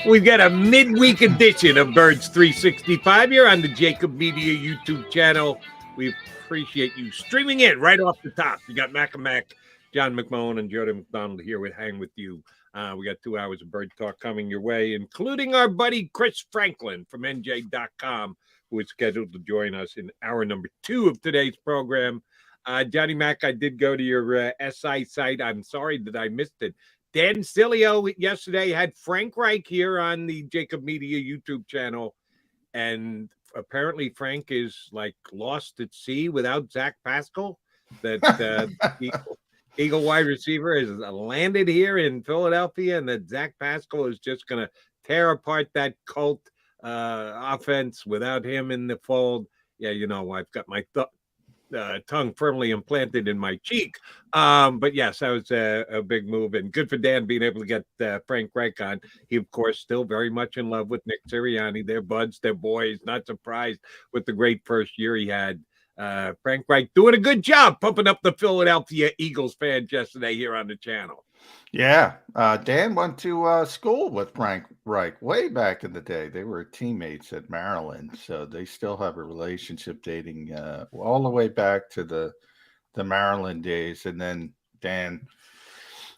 We've got a midweek edition of Birds 365 here on the JAKIB Media YouTube channel. We appreciate you streaming in right off the top. You got Mac and Mac, John McMullen, and Jody McDonald here with Hang With You. We got 2 hours of bird talk coming your way, including our buddy Chris Franklin from NJ.com, who is scheduled to join us in hour number 2 of today's program. Johnny Mac, I did go to your SI site. I'm sorry that I missed it. Dan Cilio yesterday had Frank Reich here on the JAKIB Media YouTube channel, and apparently Frank is like lost at sea without Zach Pascal. That Eagle wide receiver has landed here in Philadelphia, and that Zach Pascal is just going to tear apart that Colt offense without him in the fold. Yeah, you know, I've got my tongue firmly implanted in my cheek. But yes, that was a big move, and good for Dan being able to get Frank Reich on. He, of course, still very much in love with Nick Sirianni. They're buds, they're boys. Not surprised with the great first year he had. Frank Reich doing a good job pumping up the Philadelphia Eagles fans yesterday here on the channel. Yeah, Dan went to school with Frank Reich way back in the day. They were teammates at Maryland, so they still have a relationship dating all the way back to the Maryland days. And then Dan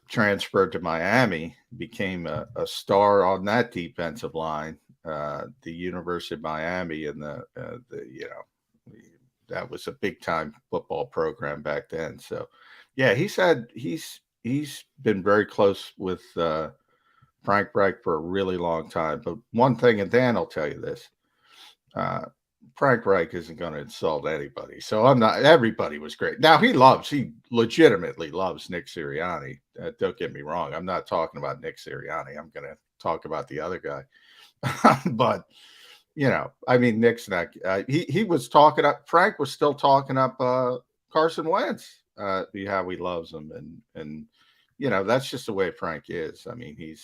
transferred to Miami, became a star on that defensive line, the University of Miami, and that was a big time football program back then. So, yeah, he's been very close with Frank Reich for a really long time. But one thing, and Dan will tell you this, Frank Reich isn't going to insult anybody. So everybody was great. Now he legitimately loves Nick Sirianni. Don't get me wrong. I'm not talking about Nick Sirianni. I'm going to talk about the other guy. But, you know, I mean, Nick's not, he was talking up, Frank was still talking up Carson Wentz. How he loves him, and you know, that's just the way Frank is. I mean, he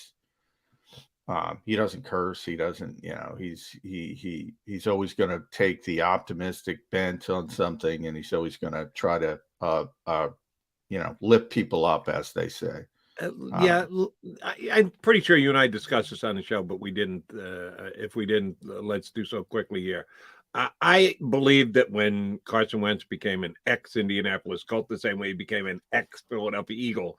doesn't curse, he doesn't, you know, he's always going to take the optimistic bent on something, and he's always going to try to lift people up, as they say. I'm pretty sure you and I discussed this on the show, but we didn't. If we didn't, let's do so quickly here. I believe that when Carson Wentz became an ex-Indianapolis Colt, the same way he became an ex-Philadelphia Eagle,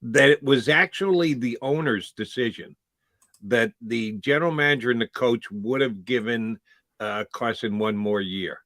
that it was actually the owner's decision, that the general manager and the coach would have given Carson one more year.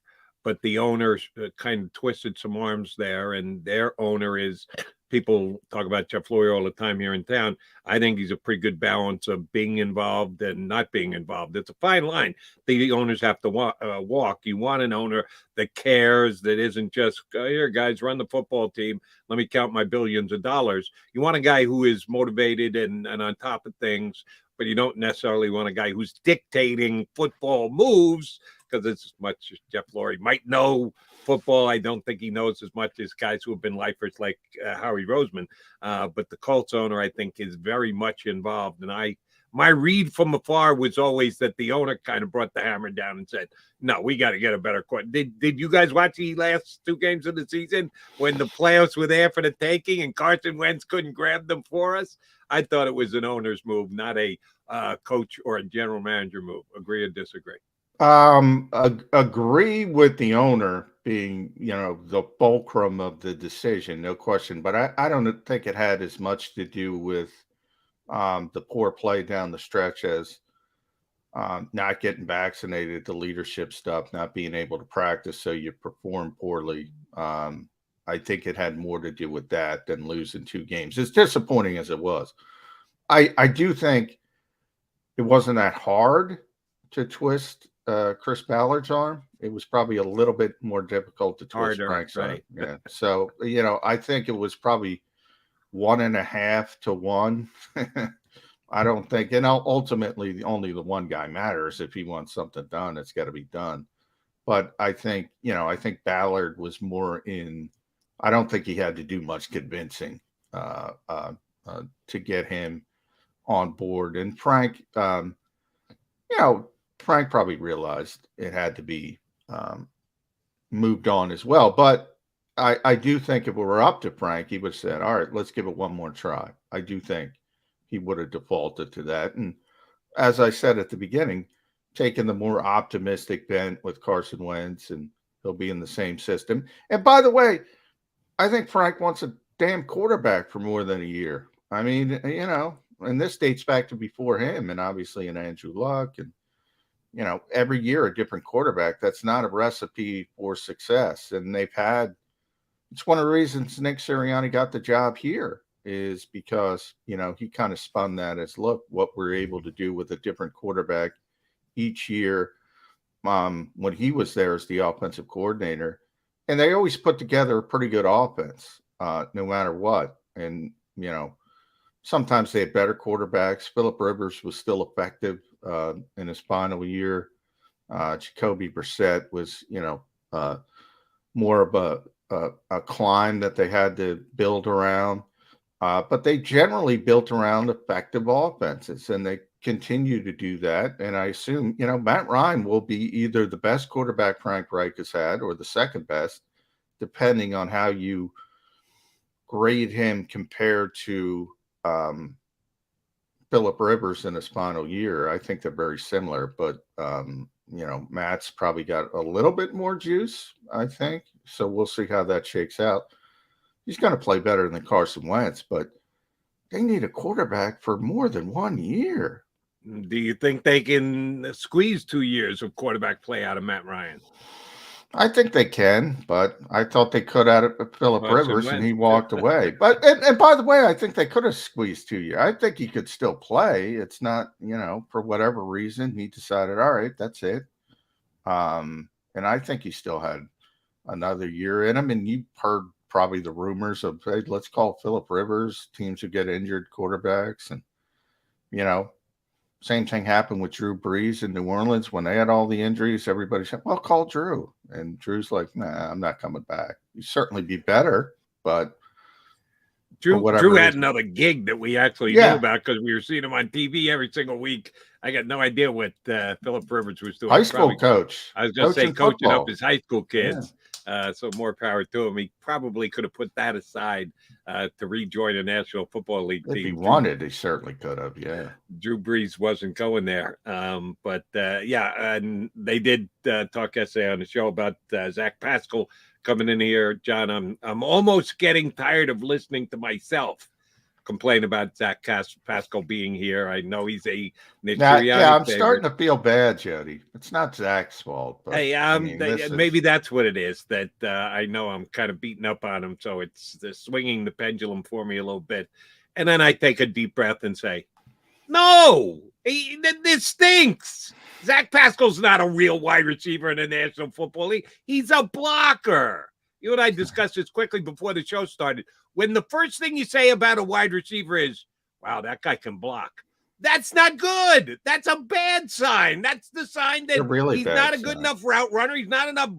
But the owner kind of twisted some arms there, and their owner is, people talk about Jeff Lurie all the time here in town. I think he's a pretty good balance of being involved and not being involved. It's a fine line the owners have to walk. You want an owner that cares, that isn't just, here, guys, run the football team. Let me count my billions of dollars. You want a guy who is motivated and on top of things, but you don't necessarily want a guy who's dictating football moves, because it's as much as Jeff Lurie might know football. I don't think he knows as much as guys who have been lifers like Howie Roseman. But the Colts owner, I think, is very much involved. And my read from afar was always that the owner kind of brought the hammer down and said, no, we got to get a better quarterback. Did you guys watch the last 2 games of the season when the playoffs were there for the taking and Carson Wentz couldn't grab them for us? I thought it was an owner's move, not a coach or a general manager move. Agree or disagree? Agree with the owner being, you know, the fulcrum of the decision, no question. But I don't think it had as much to do with the poor play down the stretch as not getting vaccinated, the leadership stuff, not being able to practice, so you perform poorly. I think it had more to do with that than losing 2 games. As disappointing as it was, I do think it wasn't that hard to twist Chris Ballard's arm. It was probably a little bit more difficult to twist Frank's arm. Yeah. So, you know, I think it was probably 1.5 to 1. I don't think, and ultimately only the one guy matters. If he wants something done, it's got to be done. But I think, you know, I think Ballard was more in, I don't think he had to do much convincing to get him on board. And Frank, you know, Frank probably realized it had to be moved on as well. But I do think if it were up to Frank, he would have said, all right, let's give it one more try. I do think he would have defaulted to that. And as I said at the beginning, taking the more optimistic bent with Carson Wentz, and he'll be in the same system. And by the way, I think Frank wants a damn quarterback for more than a year. I mean, and this dates back to before him, and obviously in Andrew Luck, and every year a different quarterback. That's not a recipe for success. And it's one of the reasons Nick Sirianni got the job here, is because, he kind of spun that as, look, what we're able to do with a different quarterback each year. When he was there as the offensive coordinator, and they always put together a pretty good offense, no matter what. And, sometimes they had better quarterbacks. Phillip Rivers was still effective in his final year. Jacoby Brissett was, more of a climb that they had to build around. But they generally built around effective offenses, and they continue to do that. And I assume, Matt Ryan will be either the best quarterback Frank Reich has had or the second best, depending on how you grade him compared to Phillip Rivers in his final year. I think they're very similar, but Matt's probably got a little bit more juice, I think. So we'll see how that shakes out. He's going to play better than Carson Wentz, but they need a quarterback for more than 1 year. Do you think they can squeeze 2 years of quarterback play out of Matt Ryan? I think they can, but I thought they could out of Phillip Rivers, and he walked away. But and by the way, I think they could have squeezed 2 years. I think he could still play. It's not, for whatever reason, he decided, all right, that's it. And I think he still had another year in him. And you've heard probably the rumors of, hey, let's call Phillip Rivers, teams who get injured quarterbacks. And, same thing happened with Drew Brees in New Orleans when they had all the injuries. Everybody said, well, call Drew. And Drew's like, nah, I'm not coming back. You'd certainly be better, but Drew had another gig that we actually knew about because we were seeing him on TV every single week. I got no idea what Phillip Rivers was doing. High school coach. I was going to say coaching up his high school kids. Yeah. So more power to him. He probably could have put that aside to rejoin a National Football League team. If he wanted, he certainly could have, yeah. Drew Brees wasn't going there. But and they did talk yesterday on the show about Zach Pascal coming in here. John, I'm almost getting tired of listening to myself complain about Zach Pascal being here. I know he's a Nick Sirianni I'm favorite. Starting to feel bad, Jody. It's not Zach's fault. But, hey, maybe that's what it is. That I know I'm kind of beating up on him, so it's swinging the pendulum for me a little bit. And then I take a deep breath and say, no, this stinks. Zach Pascal's not a real wide receiver in the National Football League. He's a blocker. You and I discussed this quickly before the show started. When the first thing you say about a wide receiver is, wow, that guy can block, that's not good. That's a bad sign. That's the sign that he's not a good enough route runner. He's not enough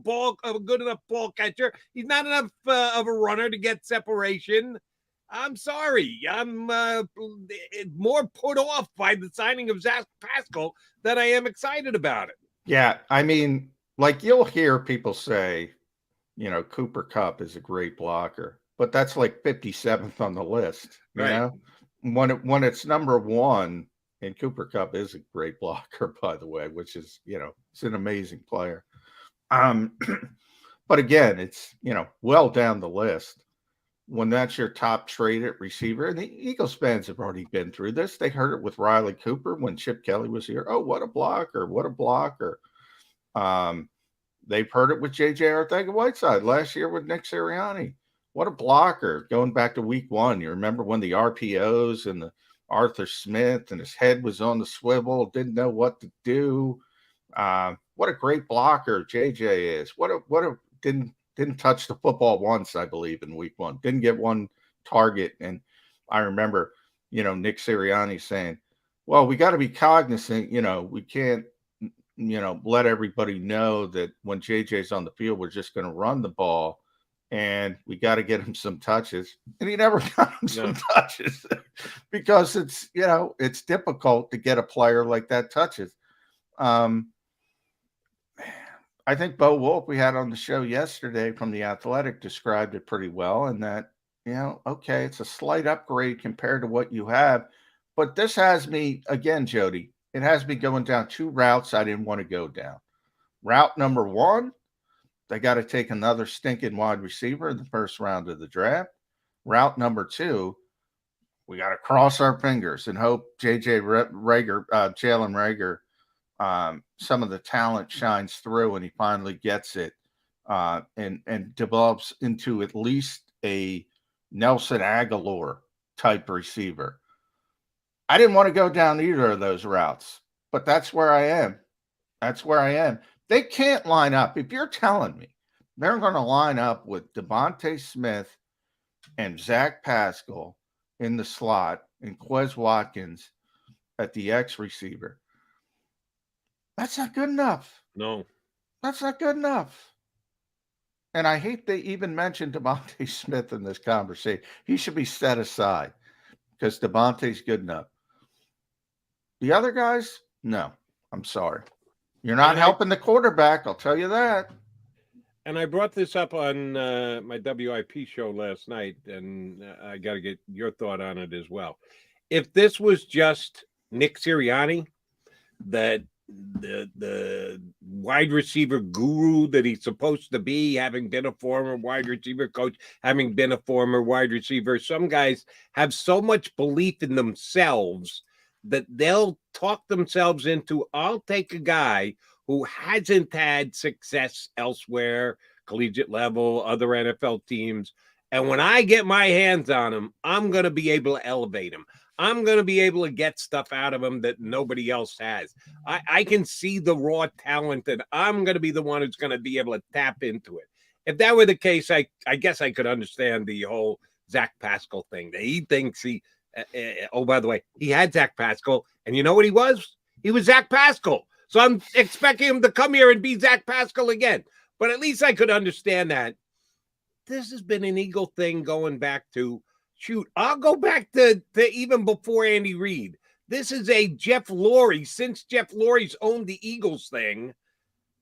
good enough ball catcher. He's not enough of a runner to get separation. I'm sorry. I'm more put off by the signing of Zach Pascal than I am excited about it. Yeah, I mean, like you'll hear people say, Cooper Kupp is a great blocker, but that's like 57th on the list. You know, when it's number one, and Cooper Kupp is a great blocker, by the way, which is, it's an amazing player. But again, it's, well down the list. When that's your top traded receiver, and the Eagles fans have already been through this. They heard it with Riley Cooper when Chip Kelly was here. Oh, what a blocker! What a blocker! They've heard it with J.J. Arcega-Whiteside last year with Nick Sirianni. What a blocker! Going back to week one, you remember when the RPOs and the Arthur Smith and his head was on the swivel, didn't know what to do. What a great blocker J.J. is. Didn't touch the football once, I believe, in week one. Didn't get one target. And I remember, Nick Sirianni saying, well, we got to be cognizant, we can't, let everybody know that when JJ's on the field, we're just going to run the ball and we got to get him some touches. And he never got him some touches because it's, it's difficult to get a player like that touches. I think Bo Wolf, we had on the show yesterday from The Athletic, described it pretty well, and that, okay, it's a slight upgrade compared to what you have. But this has me, again, Jody, it has me going down 2 routes I didn't want to go down. Route number 1, they got to take another stinking wide receiver in the first round of the draft. Route number 2, we got to cross our fingers and hope Jalen Reagor, some of the talent shines through and he finally gets it and develops into at least a Nelson Aguilar type receiver. I didn't want to go down either of those routes, but that's where I am. That's where I am. They can't line up. If you're telling me they're going to line up with Devontae Smith and Zach Pascal in the slot and Quez Watkins at the X receiver, that's not good enough. No. That's not good enough. And I hate they even mentioned Devontae Smith in this conversation. He should be set aside because Devontae's good enough. The other guys, no. I'm sorry. You're not helping the quarterback, I'll tell you that. And I brought this up on my WIP show last night, and I got to get your thought on it as well. If this was just Nick Sirianni, that the wide receiver guru that he's supposed to be, having been a former wide receiver coach, having been a former wide receiver, some guys have so much belief in themselves that they'll talk themselves into, I'll take a guy who hasn't had success elsewhere, collegiate level, other NFL teams. And when I get my hands on him, I'm going to be able to elevate him. I'm going to be able to get stuff out of him that nobody else has. I can see the raw talent, and I'm going to be the one who's going to be able to tap into it. If that were the case, I guess I could understand the whole Zach Pascal thing. That he thinks oh, by the way, he had Zach Pascal, and you know what he was? He was Zach Pascal. So I'm expecting him to come here and be Zach Pascal again. But at least I could understand that. This has been an Eagle thing going back to, I'll go back to even before Andy Reid. This is a Jeff Lurie. Since Jeff Lurie's owned the Eagles thing,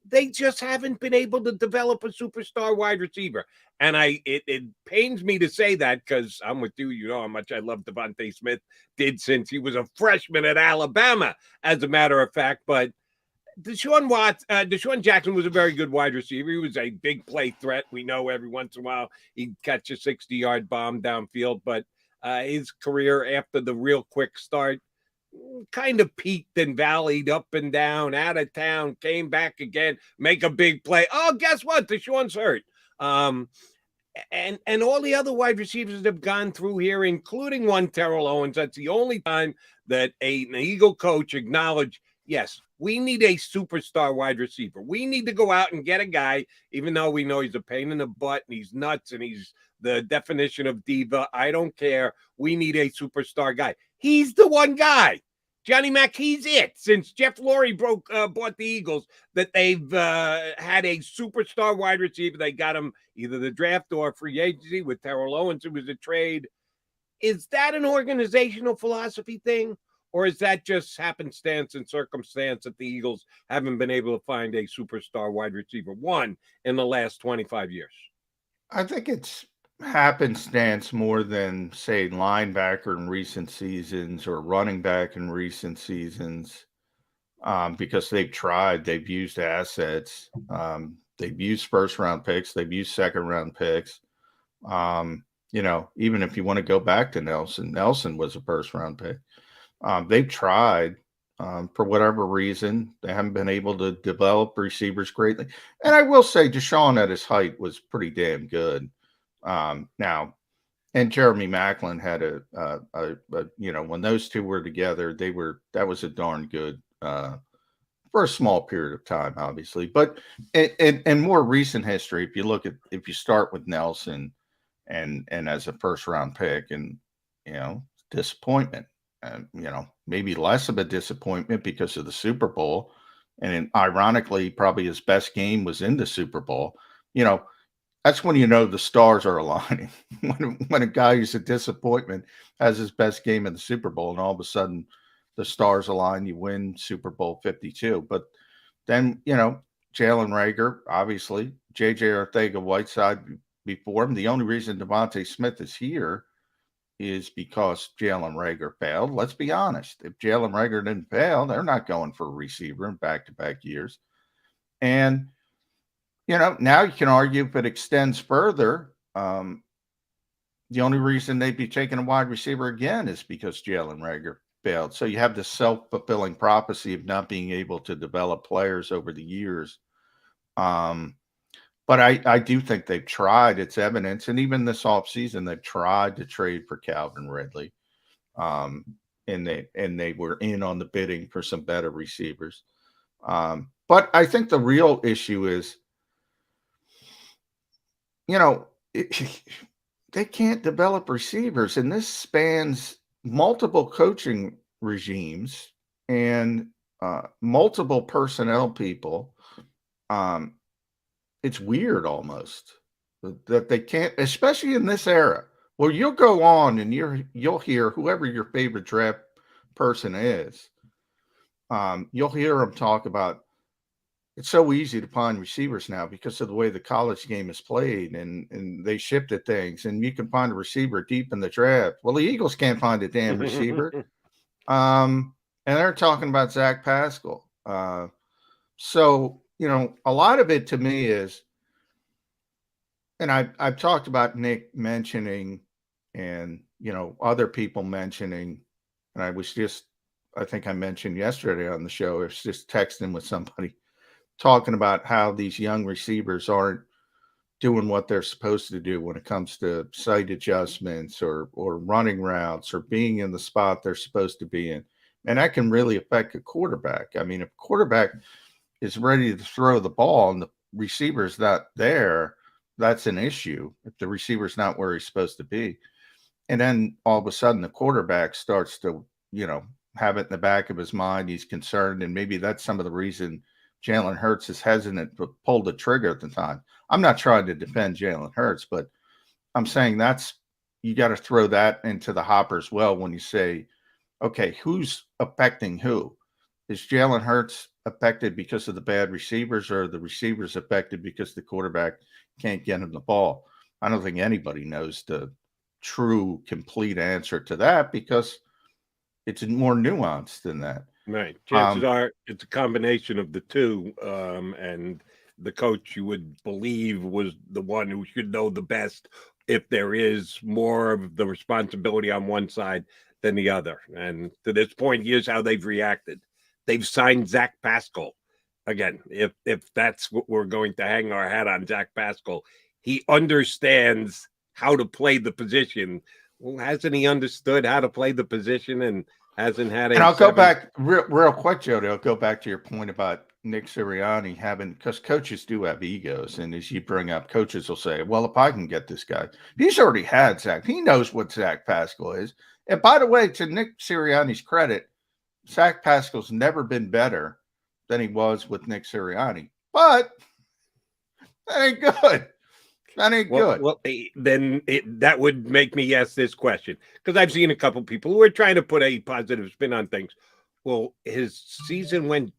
they just haven't been able to develop a superstar wide receiver. And it pains me to say that because I'm with you. You know how much I love Devontae Smith, did since he was a freshman at Alabama, as a matter of fact. But Deshaun Jackson was a very good wide receiver. He was a big play threat. We know every once in a while he'd catch a 60-yard bomb downfield. But his career after the real quick start kind of peaked and valleyed up and down, out of town, came back again, make a big play. Oh, guess what? Deshaun's hurt. And all the other wide receivers that have gone through here, including one Terrell Owens, that's the only time that an Eagle coach acknowledged, yes, we need a superstar wide receiver. We need to go out and get a guy, even though we know he's a pain in the butt and he's nuts and he's the definition of diva. I don't care. We need a superstar guy. He's the one guy. Johnny Mac, he's it. Since Jeff Lurie bought the Eagles, that they've had a superstar wide receiver. They got him either the draft or free agency with Terrell Owens. It was a trade. Is that an organizational philosophy thing? Or is that just happenstance and circumstance that the Eagles haven't been able to find a superstar wide receiver, one, in the last 25 years? I think it's happenstance more than, say, linebacker in recent seasons or running back in recent seasons, because they've tried, they've used assets, they've used first-round picks, they've used second-round picks. Even if you want to go back to Nelson was a first-round pick. They've tried, for whatever reason, they haven't been able to develop receivers greatly. And I will say Deshaun at his height was pretty damn good. Now, and Jeremy Maclin had when those two were together, that was a darn good, for a small period of time, obviously. But in more recent history, if you start with Nelson and as a first round pick, and disappointment. Maybe less of a disappointment because of the Super Bowl. And ironically, probably his best game was in the Super Bowl. That's when the stars are aligning. when a guy who's a disappointment has his best game in the Super Bowl, and all of a sudden the stars align, you win Super Bowl 52. But then, Jalen Reagor, obviously, J.J. Arcega-Whiteside before him. The only reason Devontae Smith is here is because Jalen Reagor failed. Let's be honest. If Jalen Reagor didn't fail, they're not going for a receiver in back-to-back years. And, now you can argue if it extends further, the only reason they'd be taking a wide receiver again is because Jalen Reagor failed. So you have this self-fulfilling prophecy of not being able to develop players over the years. But I do think they've tried. It's evidence. And even this offseason, they've tried to trade for Calvin Ridley. And they were in on the bidding for some better receivers. But I think the real issue is, they can't develop receivers. And this spans multiple coaching regimes and multiple personnel people. It's weird almost that they can't, especially in this era. Well, you'll go on and you'll hear whoever your favorite draft person is. You'll hear them talk about it's so easy to find receivers now because of the way the college game is played and they shift at things and you can find a receiver deep in the draft. Well, the Eagles can't find a damn receiver. And they're talking about Zach Pascal. So, a lot of it to me is, and I've talked about Nick mentioning and, other people mentioning, and I think I mentioned yesterday on the show, I was just texting with somebody talking about how these young receivers aren't doing what they're supposed to do when it comes to sight adjustments or running routes or being in the spot they're supposed to be in. And that can really affect a quarterback. I mean, if a quarterback is ready to throw the ball and the receiver's not there, that's an issue. If the receiver's not where he's supposed to be. And then all of a sudden the quarterback starts to, have it in the back of his mind. He's concerned. And maybe that's some of the reason Jalen Hurts is hesitant to pull the trigger at the time. I'm not trying to defend Jalen Hurts, but I'm saying you got to throw that into the hopper as well when you say, okay, who's affecting who? Is Jalen Hurts affected because of the bad receivers, or are the receivers affected because the quarterback can't get him the ball? I don't think anybody knows the true, complete answer to that because it's more nuanced than that. Right. Chances are it's a combination of the two. And the coach you would believe was the one who should know the best if there is more of the responsibility on one side than the other. And to this point, here's how they've reacted. They've signed Zach Pascal. Again, if that's what we're going to hang our hat on, Zach Pascal, he understands how to play the position. Well, hasn't he understood how to play the position and hasn't had a... And I'll go back real quick, Jody. I'll go back to your point about Nick Sirianni because coaches do have egos. And as you bring up, coaches will say, well, if I can get this guy, he's already had Zach. He knows what Zach Pascal is. And by the way, to Nick Sirianni's credit, Zach Pascal's never been better than he was with Nick Sirianni. But that ain't good. That ain't good. Well, then that would make me ask this question, because I've seen a couple people who are trying to put a positive spin on things. Well, his season went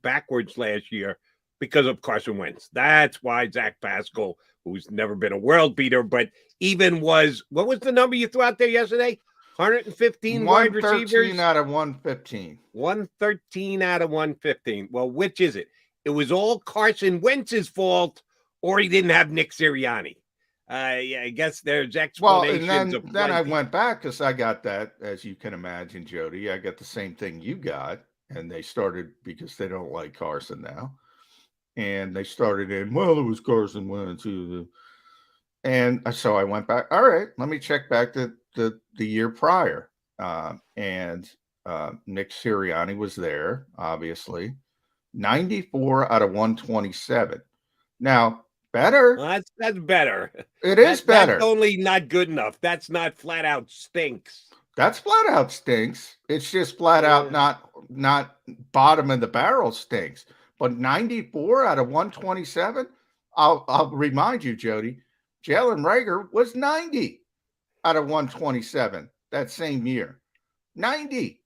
backwards last year because of Carson Wentz. That's why Zach Pascal, who's never been a world beater, but even what was the number you threw out there yesterday? 115 wide receivers? 113 out of 115. 113 out of 115. Well, which is it? It was all Carson Wentz's fault, or he didn't have Nick Sirianni. Yeah, I guess there's explanations. Well, and then I went back because I got that, as you can imagine, Jody. I got the same thing you got, and they started because they don't like Carson now. And they started it was Carson Wentz. And so I went back. All right, let me check back to the year prior. And Nick Sirianni was there, obviously. 94 out of 127. Now, better. Well, that's better. It is better. That's only not good enough. That's not flat out stinks. That's flat out stinks. It's just flat out not bottom of the barrel stinks. But 94 out of 127, I'll remind you, Jody, Jalen Reagor was 90 out of 127 that same year. 90.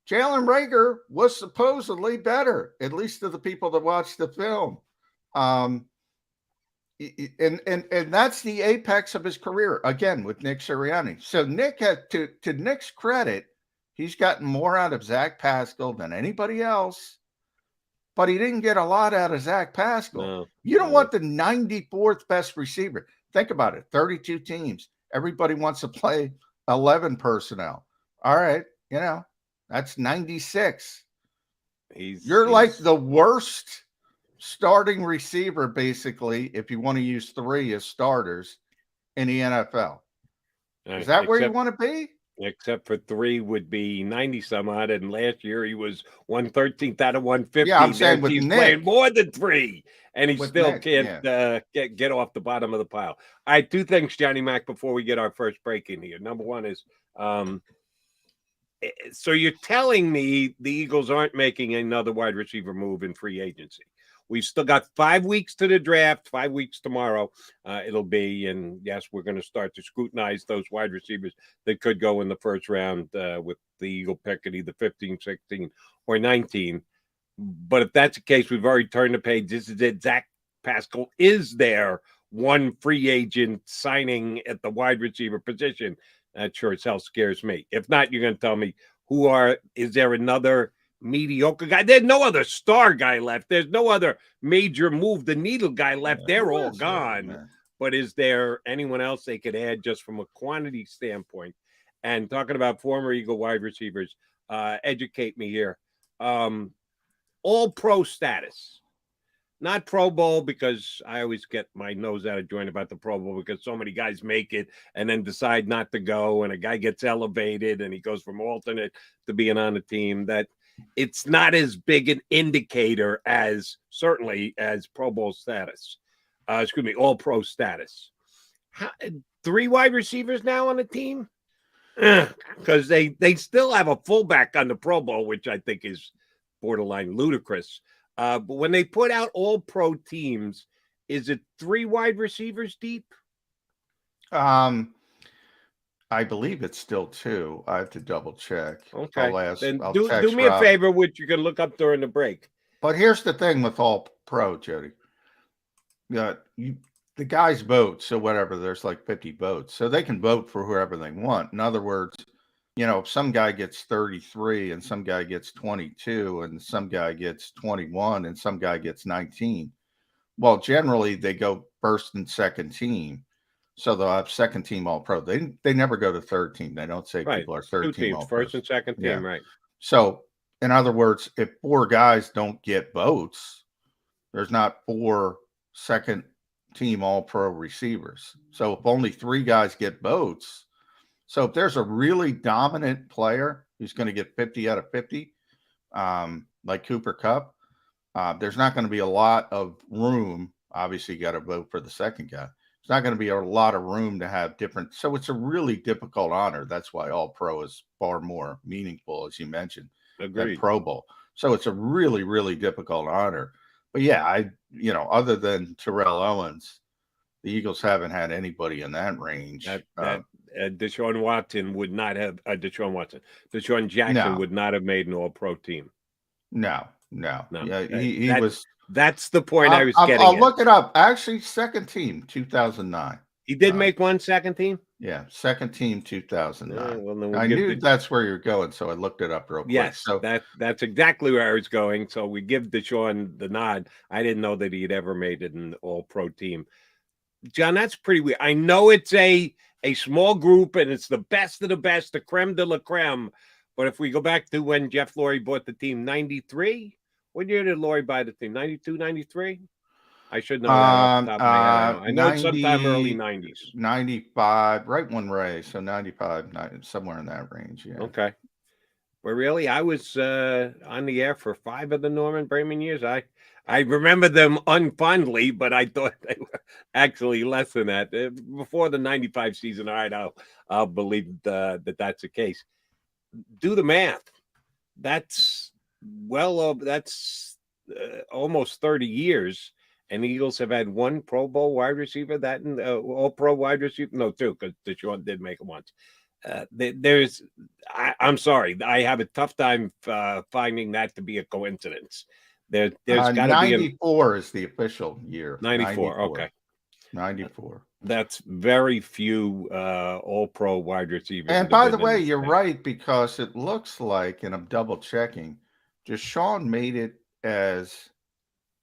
Jalen Reagor was supposedly better, at least to the people that watched the film. and that's the apex of his career again with Nick Sirianni. So Nick had to Nick's credit, he's gotten more out of Zach Pascal than anybody else, but he didn't get a lot out of Zach Pascal. No, you don't no. want the 94th best receiver. Think about it. 32 teams. Everybody wants to play 11 personnel. All right, that's 96. You're like the worst starting receiver, basically, if you want to use 3 as starters in the NFL. Is that where you want to be? Except for 3 would be 90 some odd, and last year he was 113th out of 150. Yeah, I'm saying with he's Nick, playing more than 3, and he still Nick, can't get off the bottom of the pile. I have 2 things, Johnny Mac, before we get our first break in here. Number one is, so you're telling me the Eagles aren't making another wide receiver move in free agency? We've still got 5 weeks to the draft, 5 weeks tomorrow. It'll be, and yes, we're going to start to scrutinize those wide receivers that could go in the first round with the Eagle pick at either 15, 16, or 19. But if that's the case, we've already turned the page. This is it. Zach Pascal is there. One free agent signing at the wide receiver position. That sure as hell scares me. If not, you're going to tell me is there another mediocre guy? There's no other star guy left. There's no other major move the needle guy left. They're all gone. But is there anyone else they could add just from a quantity standpoint? And talking about former Eagle wide receivers, educate me here. All pro status. Not Pro Bowl, because I always get my nose out of joint about the Pro Bowl because so many guys make it and then decide not to go, and a guy gets elevated and he goes from alternate to being on the team. That it's not as big an indicator as certainly as Pro Bowl status. All pro status. 3 wide receivers now on the team? Because they still have a fullback on the Pro Bowl, which I think is borderline ludicrous. But when they put out all pro teams, is it 3 wide receivers deep? I believe it's still 2. I have to double check. Okay. I'll do me a favor, which you can look up during the break. But here's the thing with all pro, Jody. The guys vote, so whatever, there's like 50 votes. So they can vote for whoever they want. In other words, if some guy gets 33 and some guy gets 22 and some guy gets 21 and some guy gets 19, well, generally they go first and second team. So they'll have second team all pro. They never go to third team. They don't say people are third team all first and second team, right? So in other words, if 4 guys don't get votes, there's not 4 second team all pro receivers. So if only 3 guys get votes, so if there's a really dominant player who's going to get 50 out of 50, like Cooper Kupp, there's not going to be a lot of room. Obviously, you got to vote for the second guy. There's not going to be a lot of room to have different. So it's a really difficult honor. That's why All Pro is far more meaningful, as you mentioned, than Pro Bowl. So it's a really, really difficult honor. But yeah, other than Terrell Owens, the Eagles haven't had anybody in that range. Deshaun Watson would not have Deshaun Jackson would not have made an all-pro team. No. Yeah, he was. That's the point I was getting. I'll look it up. Actually, second team, 2009. He did make one second team? Yeah, second team, 2009. Well, I knew that's where you're going, so I looked it up real quick. Yes, so that's exactly where I was going. So we give Deshaun the nod. I didn't know that he'd ever made it an all-pro team. John, that's pretty weird. I know it's a small group and it's the best of the best, the creme de la creme. But if we go back to when Jeff Lurie bought the team, 93, what year did Lurie buy the team? 92, 93? I should know that off the top of my head. I know it's sometime early 90s. 95, right when Ray, so 95, somewhere in that range. Yeah. Okay. Well, really, I was on the air for 5 of the Norman Braman years. I remember them unfondly, but I thought they were actually less than that. Before the 95 season, all right, I'll believe that that's the case. Do the math. That's almost 30 years, and the Eagles have had 1 Pro Bowl wide receiver, that and all-pro wide receiver. No, 2, because Deshaun did make it once. I'm sorry, I have a tough time finding that to be a coincidence. There's got to be 94 is the official year. 94. Okay. 94. That's very few all-pro wide receivers. And by the way, you're right, because it looks like, and I'm double checking, Deshaun made it as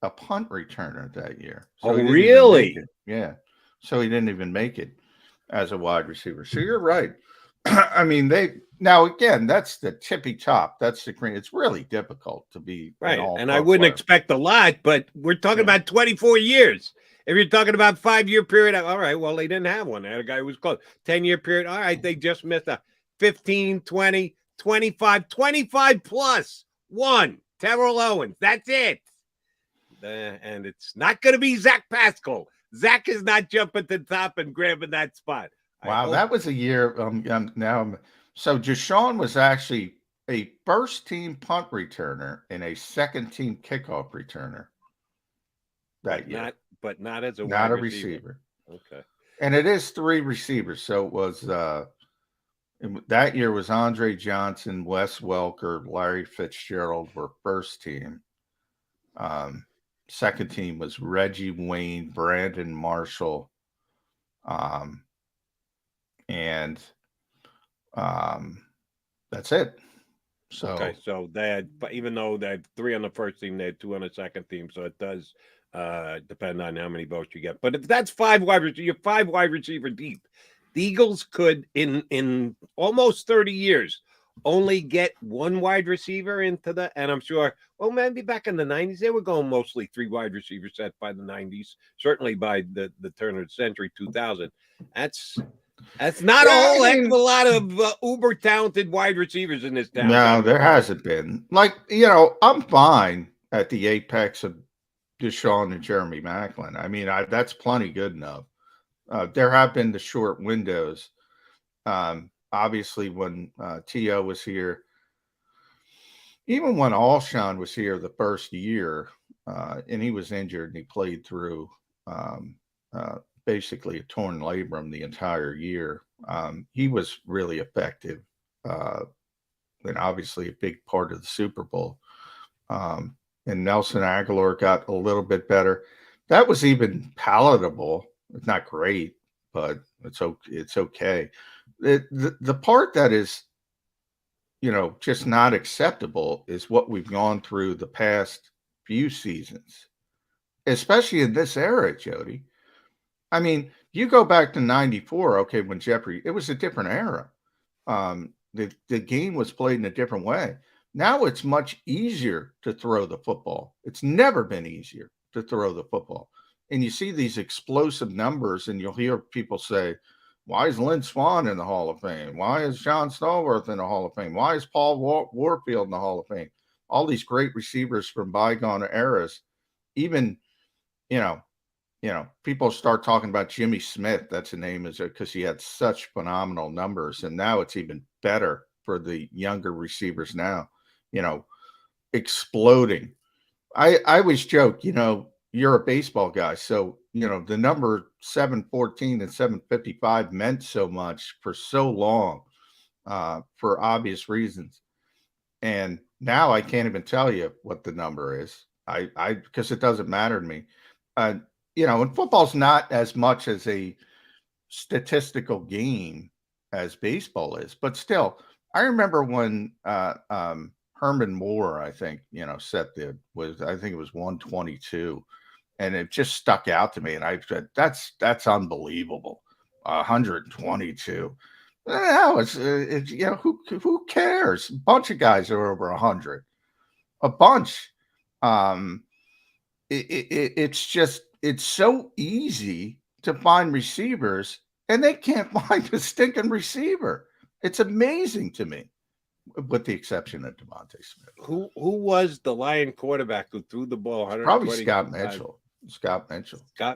a punt returner that year. So oh, really? Yeah. So he didn't even make it as a wide receiver. So you're right. I mean, now again, that's the tippy top. That's the green. It's really difficult to be right. And I wouldn't expect a lot, but we're talking about 24 years. If you're talking about 5-year period, all right, well, they didn't have one. They had a guy who was close. 10-year period, all right, they just missed a 15, 20, 25, 25 plus one. Terrell Owens. That's it. And it's not going to be Zach Pascal. Zach is not jumping to the top and grabbing that spot. Wow, that was a year. So Deshaun was actually a first-team punt returner and a second-team kickoff returner that year. But not as a not wide a receiver. Okay. And it is 3 receivers. So it was that year was Andre Johnson, Wes Welker, Larry Fitzgerald were first team. Second team was Reggie Wayne, Brandon Marshall, and that's it. So okay, so they had, even though they had 3 on the first team, they had 2 on the second team. So it does depend on how many votes you get. But if that's 5 wide receivers, you're 5 wide receiver deep. The Eagles could, in almost 30 years, only get 1 wide receiver into the, and I'm sure, well, maybe back in the 90s, they were going mostly 3 wide receiver set by the 90s, certainly by the turn of the century, 2000. That's not a whole heck of a lot of uber talented wide receivers in this town. No, there hasn't been. Like, I'm fine at the apex of Deshaun and Jeremy Maclin. I mean, that's plenty good enough. There have been the short windows. Obviously, when T.O. was here, even when Alshon was here the first year, and he was injured and he played through basically a torn labrum the entire year, he was really effective, and obviously a big part of the Super Bowl. And Nelson Aguilar got a little bit better. That was even palatable. It's not great, but it's okay. The part that is, just not acceptable is what we've gone through the past few seasons, especially in this era, Jody. I mean, you go back to 94, okay, when it was a different era. The game was played in a different way. Now it's much easier to throw the football. It's never been easier to throw the football. And you see these explosive numbers, and you'll hear people say, why is Lynn Swann in the Hall of Fame? Why is John Stallworth in the Hall of Fame? Why is Paul Warfield in the Hall of Fame? All these great receivers from bygone eras. Even, people start talking about Jimmy Smith. That's a name, because he had such phenomenal numbers. And now it's even better for the younger receivers now, exploding. I always joke, you're a baseball guy. So, the number 714 and 755 meant so much for so long, for obvious reasons. And now I can't even tell you what the number is. Because it doesn't matter to me. And football's not as much as a statistical game as baseball is, but still, I remember when Herman Moore, I think, set I think it was 122, and it just stuck out to me. And I said, that's unbelievable. 122. No, it's who cares? A bunch of guys are over 100. A bunch. It's so easy to find receivers, and they can't find a stinking receiver. It's amazing to me, with the exception of Devontae Smith. Who was the Lion quarterback who threw the ball? Probably Scott Mitchell. Scott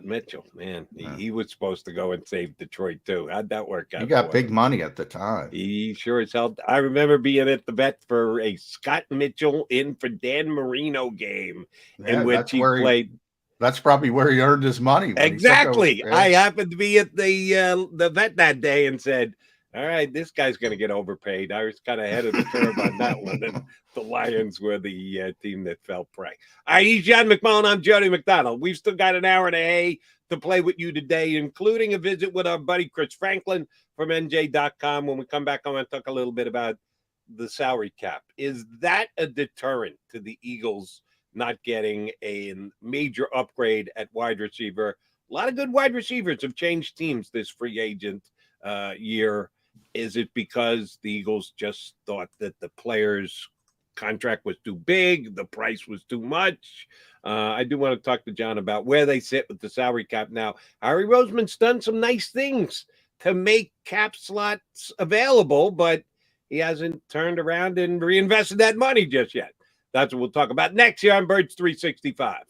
Mitchell, man, he was supposed to go and save Detroit too. How'd that work out? He got big money at the time. He sure as hell. I remember being at the vet for a Scott Mitchell in for Dan Marino game, in which he played. That's probably where he earned his money. Exactly. I happened to be at the vet that day and said, All right, this guy's going to get overpaid. I was kind of ahead of the curve on that one. And the Lions were the team that fell prey. All right, he's John McMullen. I'm Jody McDonald. We've still got an hour and a hay to play with you today, including a visit with our buddy Chris Franklin from NJ.com. When we come back, I want to talk a little bit about the salary cap. Is that a deterrent to the Eagles not getting a major upgrade at wide receiver? A lot of good wide receivers have changed teams this free agent year. Is it because the Eagles just thought that the player's contract was too big, the price was too much? I do want to talk to John about where they sit with the salary cap now. Harry Roseman's done some nice things to make cap slots available, but he hasn't turned around and reinvested that money just yet. That's what we'll talk about next here on Birds 365.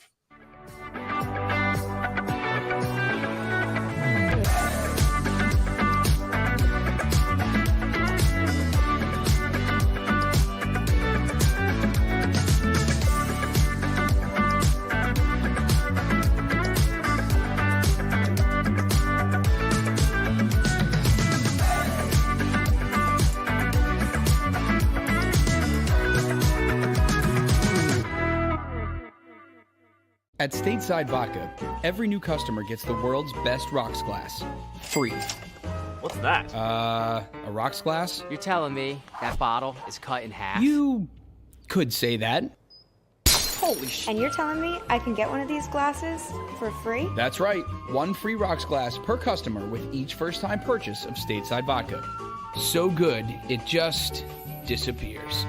At Stateside Vodka, every new customer gets the world's best rocks glass, free. What's that? A rocks glass? You're telling me that bottle is cut in half? You could say that. Holy shit. And you're telling me I can get one of these glasses for free? That's right. One free rocks glass per customer with each first-time purchase of Stateside Vodka. So good, it just disappears.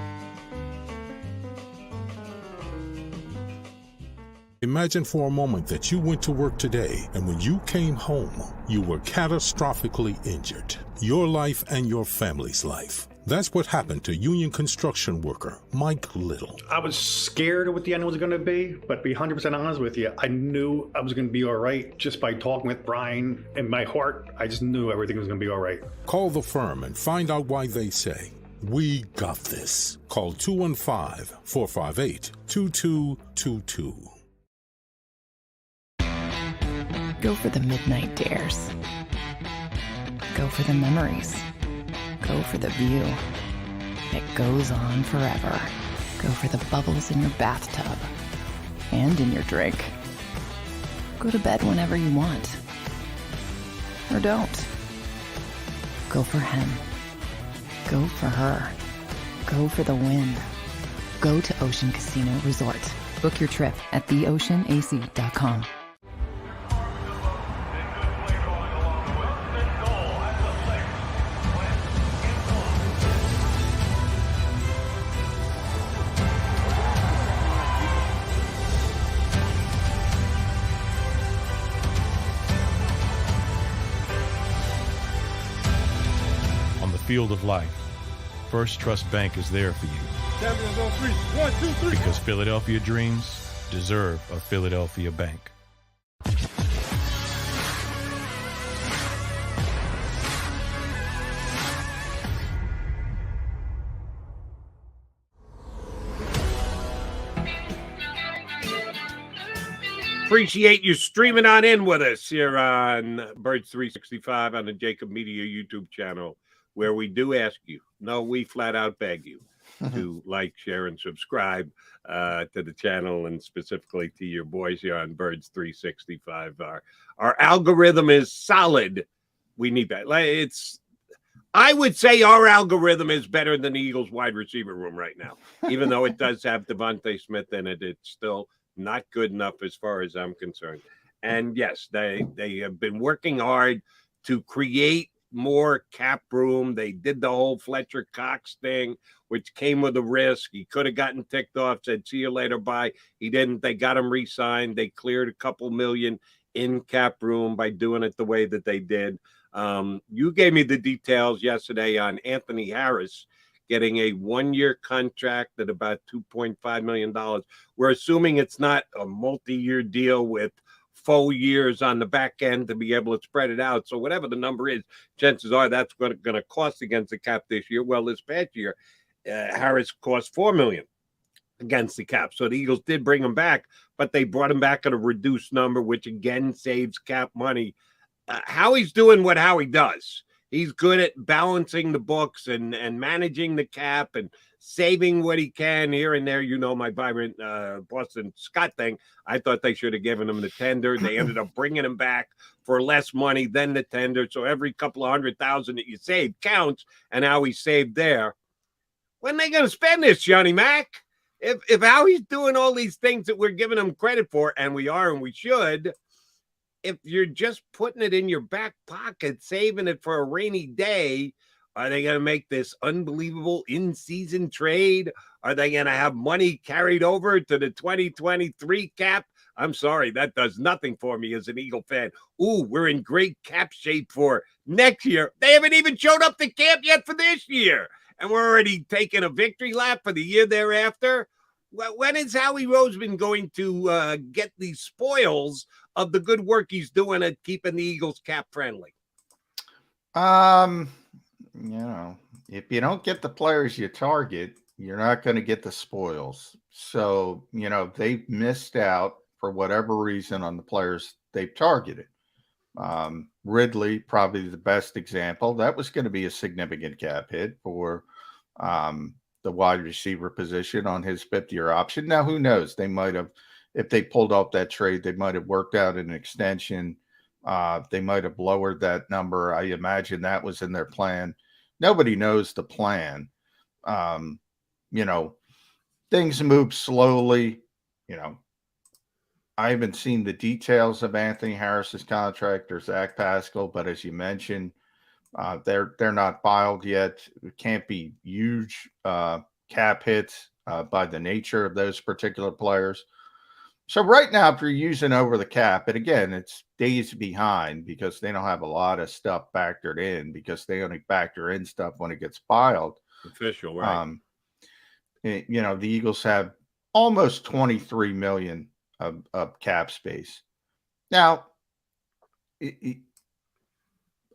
Imagine for a moment that you went to work today and when you came home, you were catastrophically injured. Your life and your family's life. That's what happened to union construction worker Mike Little. I was scared of what the end was going to be, but to be 100% honest with you, I knew I was going to be all right just by talking with Brian. In my heart, I just knew everything was going to be all right. Call the firm and find out why they say, "We got this." Call 215-458-2222. Go for the midnight dares. Go for the memories. Go for the view that goes on forever. Go for the bubbles in your bathtub and in your drink. Go to bed whenever you want. Or don't. Go for him. Go for her. Go for the win. Go to Ocean Casino Resort. Book your trip at theoceanac.com. Field of life, First Trust Bank is there for you. Champions on three. 1, 2, 3. Because Philadelphia dreams deserve a Philadelphia bank. Appreciate you streaming on in with us here on Birds 365 on the JAKIB Media YouTube channel, where we do ask you, no, we flat out beg you to like, share, and subscribe to the channel, and specifically to your boys here on Birds 365. Our algorithm is solid. We need that. I would say our algorithm is better than the Eagles wide receiver room right now. Even though it does have Devontae Smith in it, it's still not good enough as far as I'm concerned. And yes, they have been working hard to create more cap room. They did the whole Fletcher Cox thing, which came with a risk. He could have gotten ticked off, said, "See you later, bye." He didn't. They got him re-signed. They cleared a couple million in cap room by doing it the way that they did. You gave me the details yesterday on Anthony Harris getting a one-year contract at about $2.5 million. We're assuming it's not a multi-year deal with 4 years on the back end to be able to spread it out. So whatever the number is, chances are that's going to cost against the cap this year. Well, this past year, Harris cost $4 million against the cap. So the Eagles did bring him back, but they brought him back at a reduced number, which again saves cap money. Howie's doing what Howie does. He's good at balancing the books and managing the cap and saving what he can here and there. You know, my vibrant Boston Scott thing. I thought they should have given him the tender. They ended up bringing him back for less money than the tender. So every couple of $100,000 that you save counts, and how he saved there. When are they going to spend this, Johnny Mac? If Howie's doing all these things that we're giving him credit for, and we are and we should, if you're just putting it in your back pocket, saving it for a rainy day, are they going to make this unbelievable in-season trade? Are they going to have money carried over to the 2023 cap? I'm sorry, that does nothing for me as an Eagle fan. Ooh, we're in great cap shape for next year. They haven't even showed up to camp yet for this year, and we're already taking a victory lap for the year thereafter. When is Howie Roseman going to get the spoils of the good work he's doing at keeping the Eagles cap friendly? You know, if you don't get the players you target, you're not going to get the spoils. So, you know, they've missed out for whatever reason on the players they've targeted. Ridley, probably the best example. That was going to be a significant cap hit for the wide receiver position on his 5th-year option. Now, who knows? They might have, if they pulled off that trade, they might have worked out an extension. They might have lowered that number. I imagine that was in their plan. Nobody knows the plan. You know, things move slowly. You know, I haven't seen the details of Anthony Harris's contract or Zach Pascal, but as you mentioned, they're not filed yet. It can't be huge cap hits by the nature of those particular players. So right now, if you're using over the cap, and again, it's days behind because they don't have a lot of stuff factored in because they only factor in stuff when it gets filed. Official, right? You know, the Eagles have almost $23 million of cap space. Now,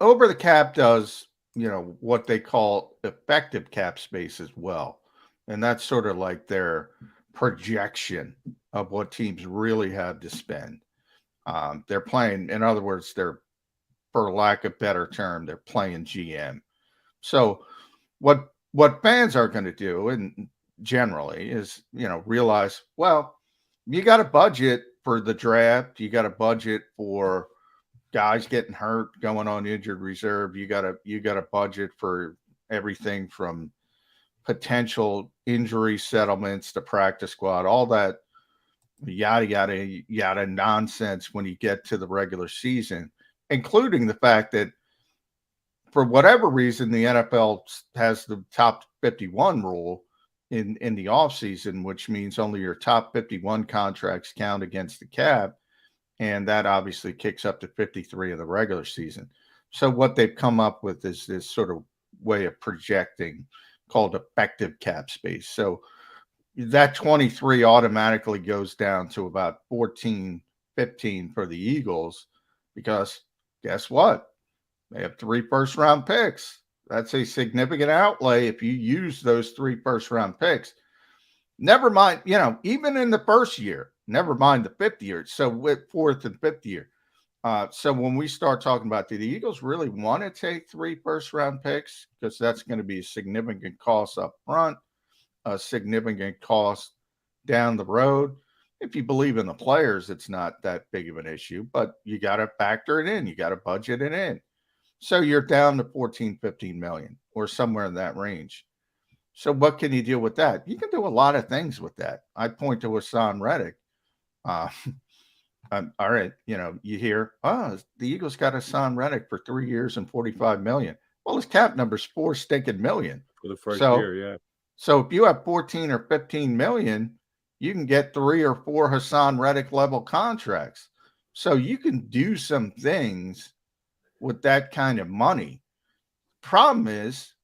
over the cap does, you know, what they call effective cap space as well. And that's sort of like their projection of what teams really have to spend. They're playing, in other words, they're, for lack of better term, they're playing GM. So what fans are going to do, and generally, is, you know, realize, well, you got a budget for the draft. You got a budget for guys getting hurt, going on injured reserve. You got a budget for everything from potential injury settlements to practice squad, all that yada, yada, yada nonsense when you get to the regular season, including the fact that for whatever reason, the NFL has the top 51 rule in the offseason, which means only your top 51 contracts count against the cap. And that obviously kicks up to 53 in the regular season. So what they've come up with is this sort of way of projecting called effective cap space. So that 23 automatically goes down to about 14, 15 for the Eagles, because guess what? They have 3 first-round picks. That's a significant outlay if you use those 3 first-round picks. Never mind, you know, even in the first year, never mind the 5th year. So with 4th and 5th year. So when we start talking about, do the Eagles really want to take 3 first-round picks? Because that's going to be a significant cost up front, a significant cost down the road. If you believe in the players, it's not that big of an issue, but you got to factor it in. You got to budget it in. So you're down to 14, 15 million or somewhere in that range. So what can you do with that? You can do a lot of things with that. I point to Hassan Reddick. All right, you know, you hear, the Eagles got Hassan Reddick for 3 years and 45 million. Well, his cap number's 4 stinking million For the first year, yeah. So if you have 14 or 15 million, you can get 3 or 4 Hassan Reddick level contracts. So you can do some things with that kind of money. Problem is,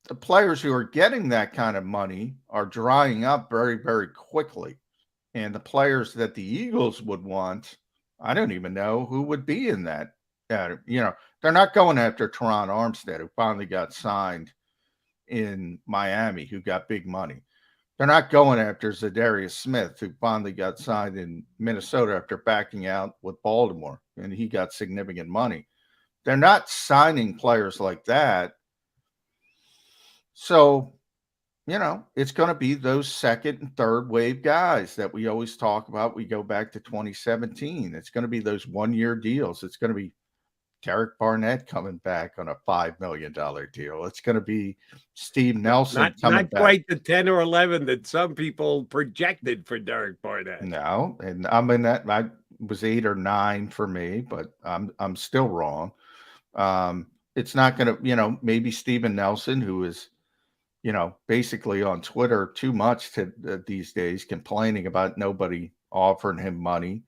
the players who are getting that kind of money are drying up very, very quickly. And the players that the Eagles would want, I don't even know who would be in that. You know, they're not going after Teron Armstead, who finally got signed in Miami, who got big money. They're not going after Zadarius Smith, who finally got signed in Minnesota after backing out with Baltimore, and he got significant money. They're not signing players like that. So, it's going to be those second and third wave guys that we always talk about. We go back to 2017. It's going to be those 1-year deals. It's going to be Derek Barnett coming back on a $5 million deal. It's going to be Steve Nelson coming not back. quite the 10 or 11 that some people projected for Derek Barnett. No, and I mean that I was 8 or 9 for me, but I'm still wrong. It's not going to, maybe Steven Nelson, who is, basically on Twitter too much these days, complaining about nobody offering him money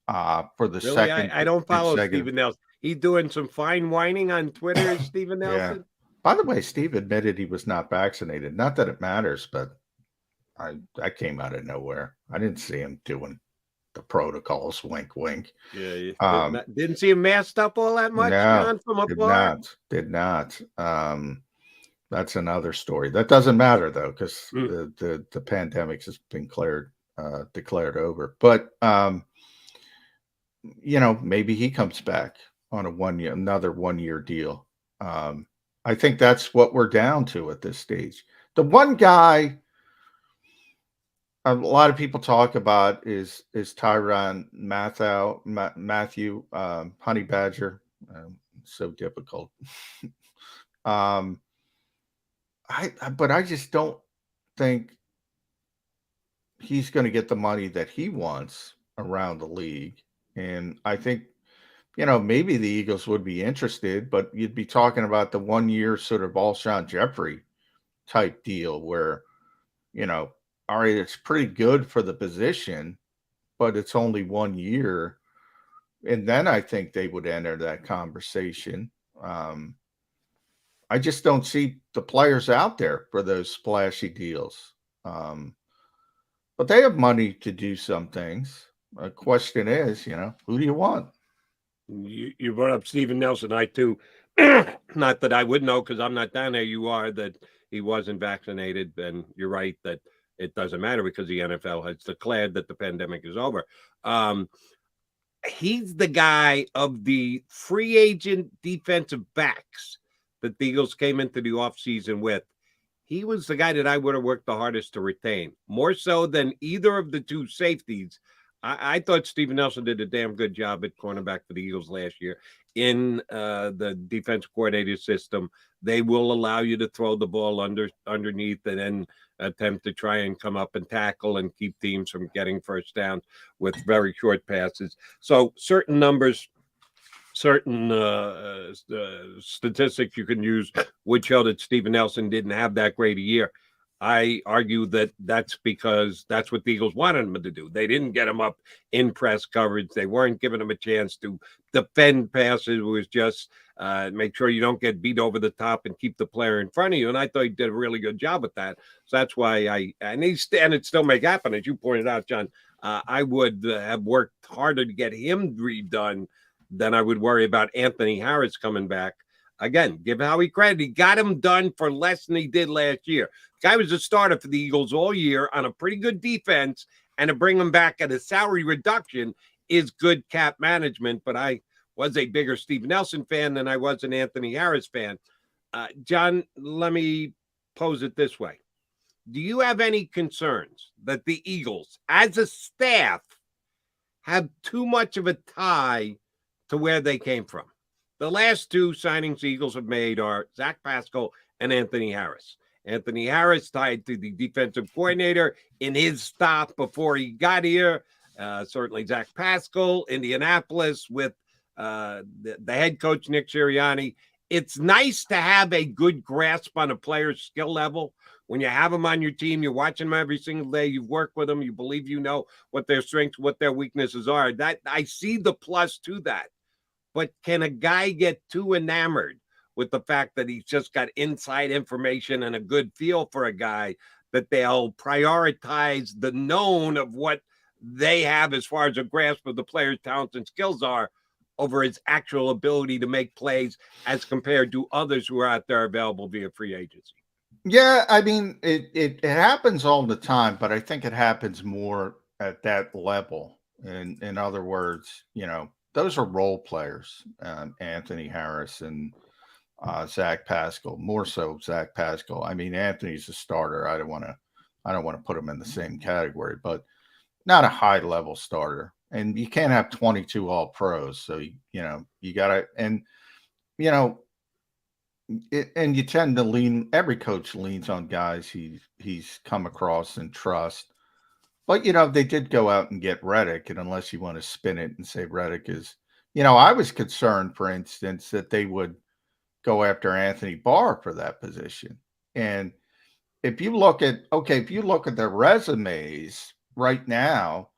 for the Really? second. I don't follow Steven Nelson. He's doing some fine whining on Twitter, Steven Nelson. Yeah. By the way, Steve admitted he was not vaccinated. Not that it matters, but I came out of nowhere. I didn't see him doing the protocols. Wink, wink. Yeah. Didn't see him masked up all that much, John, from afar? Did not. That's another story. That doesn't matter though, because the pandemic has been declared over. But maybe he comes back on another 1-year deal. I think that's what we're down to at this stage. The one guy a lot of people talk about is Tyrann Mathieu, Honey Badger. So difficult. But I just don't think he's going to get the money that he wants around the league. And I think, maybe the Eagles would be interested, but you'd be talking about the 1-year sort of Alshon Jeffrey type deal where, all right, it's pretty good for the position, but it's only 1 year. And then I think they would enter that conversation. I just don't see the players out there for those splashy deals. But they have money to do some things. The question is, who do you want? You brought up Steven Nelson. I too, not that I would know because I'm not down there. You are, that he wasn't vaccinated. And you're right that it doesn't matter because the NFL has declared that the pandemic is over. He's the guy of the free agent defensive backs that the Eagles came into the offseason with. He was the guy that I would have worked the hardest to retain, more so than either of the two safeties. I thought Steven Nelson did a damn good job at cornerback for the Eagles last year. In the defense coordinator system, they will allow you to throw the ball underneath and then attempt to try and come up and tackle and keep teams from getting first downs with very short passes. So certain numbers, certain statistics you can use would show that Steven Nelson didn't have that great a year. I argue that that's because that's what the Eagles wanted him to do. They didn't get him up in press coverage. They weren't giving him a chance to defend passes. It was just make sure you don't get beat over the top and keep the player in front of you. And I thought he did a really good job with that. So that's why and it still may happen, as you pointed out, John. I would have worked harder to get him redone than I would worry about Anthony Harris coming back. Again, give Howie credit. He got him done for less than he did last year. The guy was a starter for the Eagles all year on a pretty good defense, and to bring him back at a salary reduction is good cap management. But I was a bigger Steven Nelson fan than I was an Anthony Harris fan. John, let me pose it this way. Do you have any concerns that the Eagles, as a staff, have too much of a tie to where they came from? The last two signings the Eagles have made are Zach Pascal and Anthony Harris. Anthony Harris tied to the defensive coordinator in his stop before he got here. Certainly Zach Pascal, Indianapolis with the head coach, Nick Sirianni. It's nice to have a good grasp on a player's skill level. When you have them on your team, you're watching them every single day, you've worked with them, you believe you know what their strengths, what their weaknesses are. That I see the plus to that. But can a guy get too enamored with the fact that he's just got inside information and a good feel for a guy that they'll prioritize the known of what they have as far as a grasp of the player's talents and skills are over his actual ability to make plays as compared to others who are out there available via free agency? Yeah, I mean, it happens all the time, but I think it happens more at that level. In other words, those are role players. Anthony Harris and Zach Pascal, more so Zach Pascal. I mean, Anthony's a starter. I don't want to put him in the same category, but not a high level starter. And you can't have 22 all pros. So, you got to, and, and you tend to lean, every coach leans on guys he's come across and trust. But, they did go out and get Reddick. And unless you want to spin it and say Reddick is, I was concerned, for instance, that they would go after Anthony Barr for that position. And if you look at their resumes right now,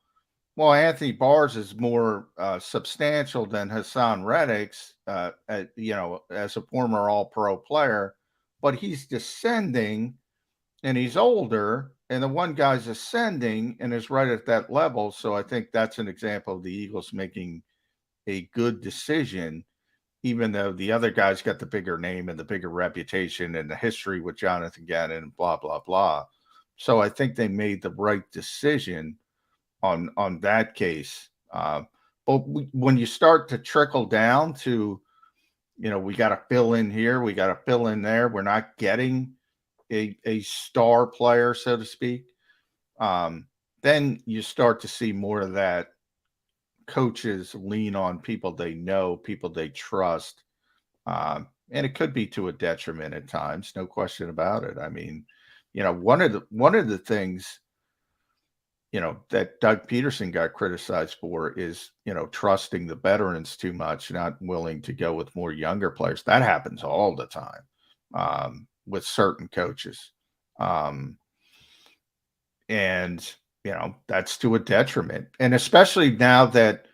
well, Anthony Barr's is more substantial than Hassan Reddick's, as a former All-Pro player, but he's descending and he's older, and the one guy's ascending and is right at that level. So I think that's an example of the Eagles making a good decision, even though the other guy's got the bigger name and the bigger reputation and the history with Jonathan Gannon and blah, blah, blah. So I think they made the right decision on that case. But when you start to trickle down to, we got to fill in here, we got to fill in there, we're not getting a star player, so to speak, then you start to see more of that. Coaches lean on people they know, people they trust, and it could be to a detriment at times, no question about it. I mean, one of the things that Doug Peterson got criticized for is trusting the veterans too much, not willing to go with more younger players. That happens all the time with certain coaches, and that's to a detriment. And especially now that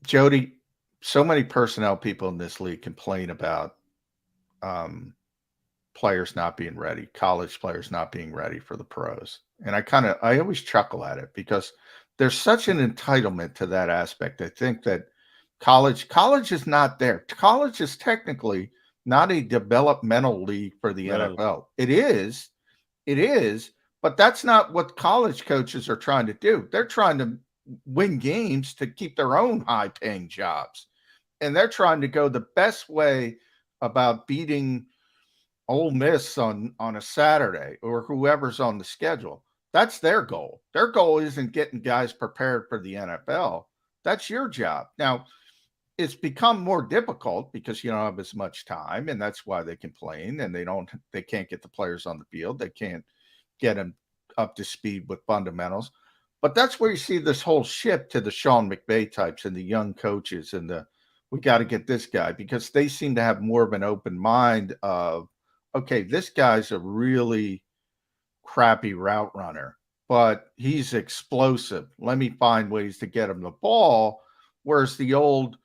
Jody, so many personnel people in this league complain about players not being ready, college players not being ready for the pros. And I always chuckle at it because there's such an entitlement to that aspect. I think that college is not there. College is technically not a developmental league for the NFL. It is, but that's not what college coaches are trying to do. They're trying to win games to keep their own high-paying jobs. And they're trying to go the best way about beating Ole Miss on a Saturday or whoever's on the schedule. That's their goal. Their goal isn't getting guys prepared for the NFL. That's your job. Now, it's become more difficult because you don't have as much time, and that's why they complain, and they can't get the players on the field. They can't get them up to speed with fundamentals. But that's where you see this whole shift to the Sean McVay types and the young coaches and we got to get this guy, because they seem to have more of an open mind of, okay, this guy's a really crappy route runner, but he's explosive. Let me find ways to get him the ball. Whereas the old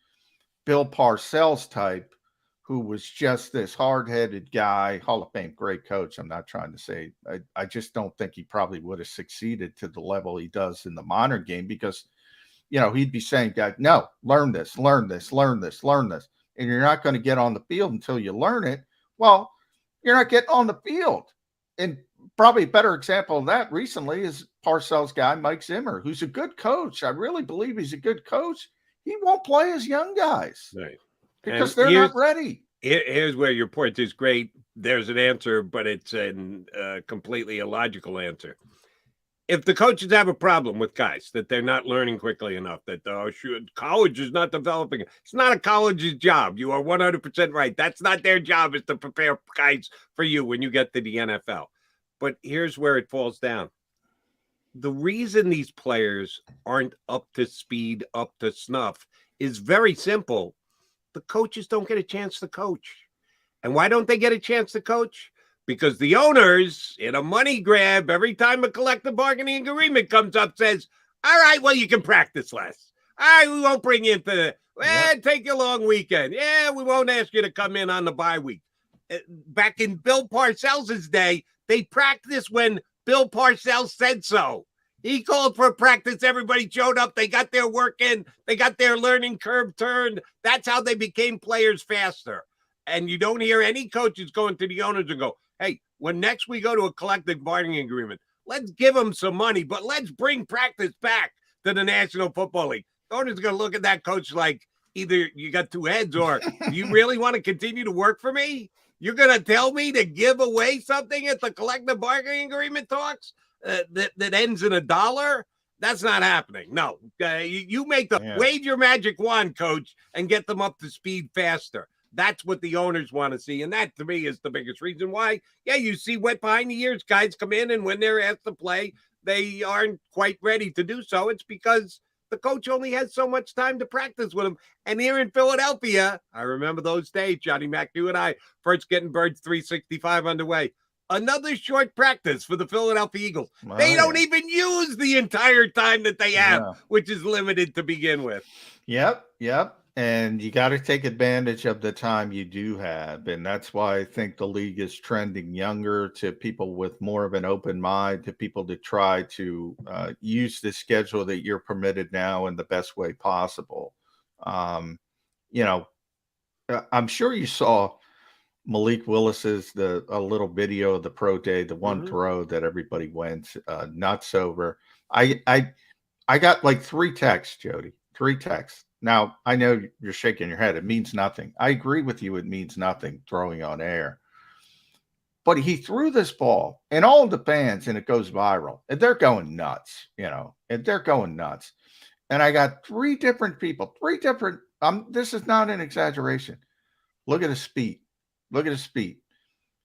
Bill Parcells type, who was just this hard-headed guy, Hall of Fame, great coach. I'm not trying to say, I just don't think he probably would have succeeded to the level he does in the modern game because, he'd be saying, guys, no, learn this. And you're not going to get on the field until you learn it. Well, you're not getting on the field. And probably a better example of that recently is Parcells' guy, Mike Zimmer, who's a good coach. I really believe he's a good coach. He won't play as young guys. Right. Because they're not ready. Here's where your point is great. There's an answer, but it's a completely illogical answer. If the coaches have a problem with guys that they're not learning quickly enough, that college is not developing, it's not a college's job. You are 100% right. That's not their job, is to prepare guys for you when you get to the NFL. But here's where it falls down. The reason these players aren't up to speed, up to snuff, is very simple. The coaches don't get a chance to coach. And why don't they get a chance to coach? Because the owners, in a money grab, every time a collective bargaining agreement comes up, says, all right, well, you can practice less. All right, we won't bring you into take a long weekend. Yeah, we won't ask you to come in on the bye week. Back in Bill Parcells' day, they practiced when Bill Parcells said so. He called for practice. Everybody showed up. They got their work in. They got their learning curve turned. That's how they became players faster. And you don't hear any coaches going to the owners and go, hey, when next we go to a collective bargaining agreement, let's give them some money, but let's bring practice back to the National Football League. The owner's going to look at that coach like either you got two heads or do you really want to continue to work for me? You're going to tell me to give away something at the collective bargaining agreement talks that ends in $1? That's not happening. No, you make the wave your magic wand, coach, and get them up to speed faster. That's what the owners want to see. And that, to me, is the biggest reason why, you see wet behind the ears guys come in, and when they're asked to play, they aren't quite ready to do so. It's because the coach only has so much time to practice with them. And here in Philadelphia, I remember those days, Johnny Mac, you and I, first getting Birds 365 underway. Another short practice for the Philadelphia Eagles. They don't even use the entire time that they have, which is limited to begin with. Yep. And you got to take advantage of the time you do have. And that's why I think the league is trending younger, to people with more of an open mind, to people to try to use the schedule that you're permitted now in the best way possible. I'm sure you saw Malik Willis's a little video of the pro day, the one throw that everybody went nuts over. I got like 3 texts, Jody, 3 texts. Now, I know you're shaking your head. It means nothing. I agree with you. It means nothing throwing on air. But he threw this ball, and all the fans, and it goes viral. And they're going nuts, and they're going nuts. And I got 3 different people, 3 different, this is not an exaggeration. Look at his feet. Look at his feet.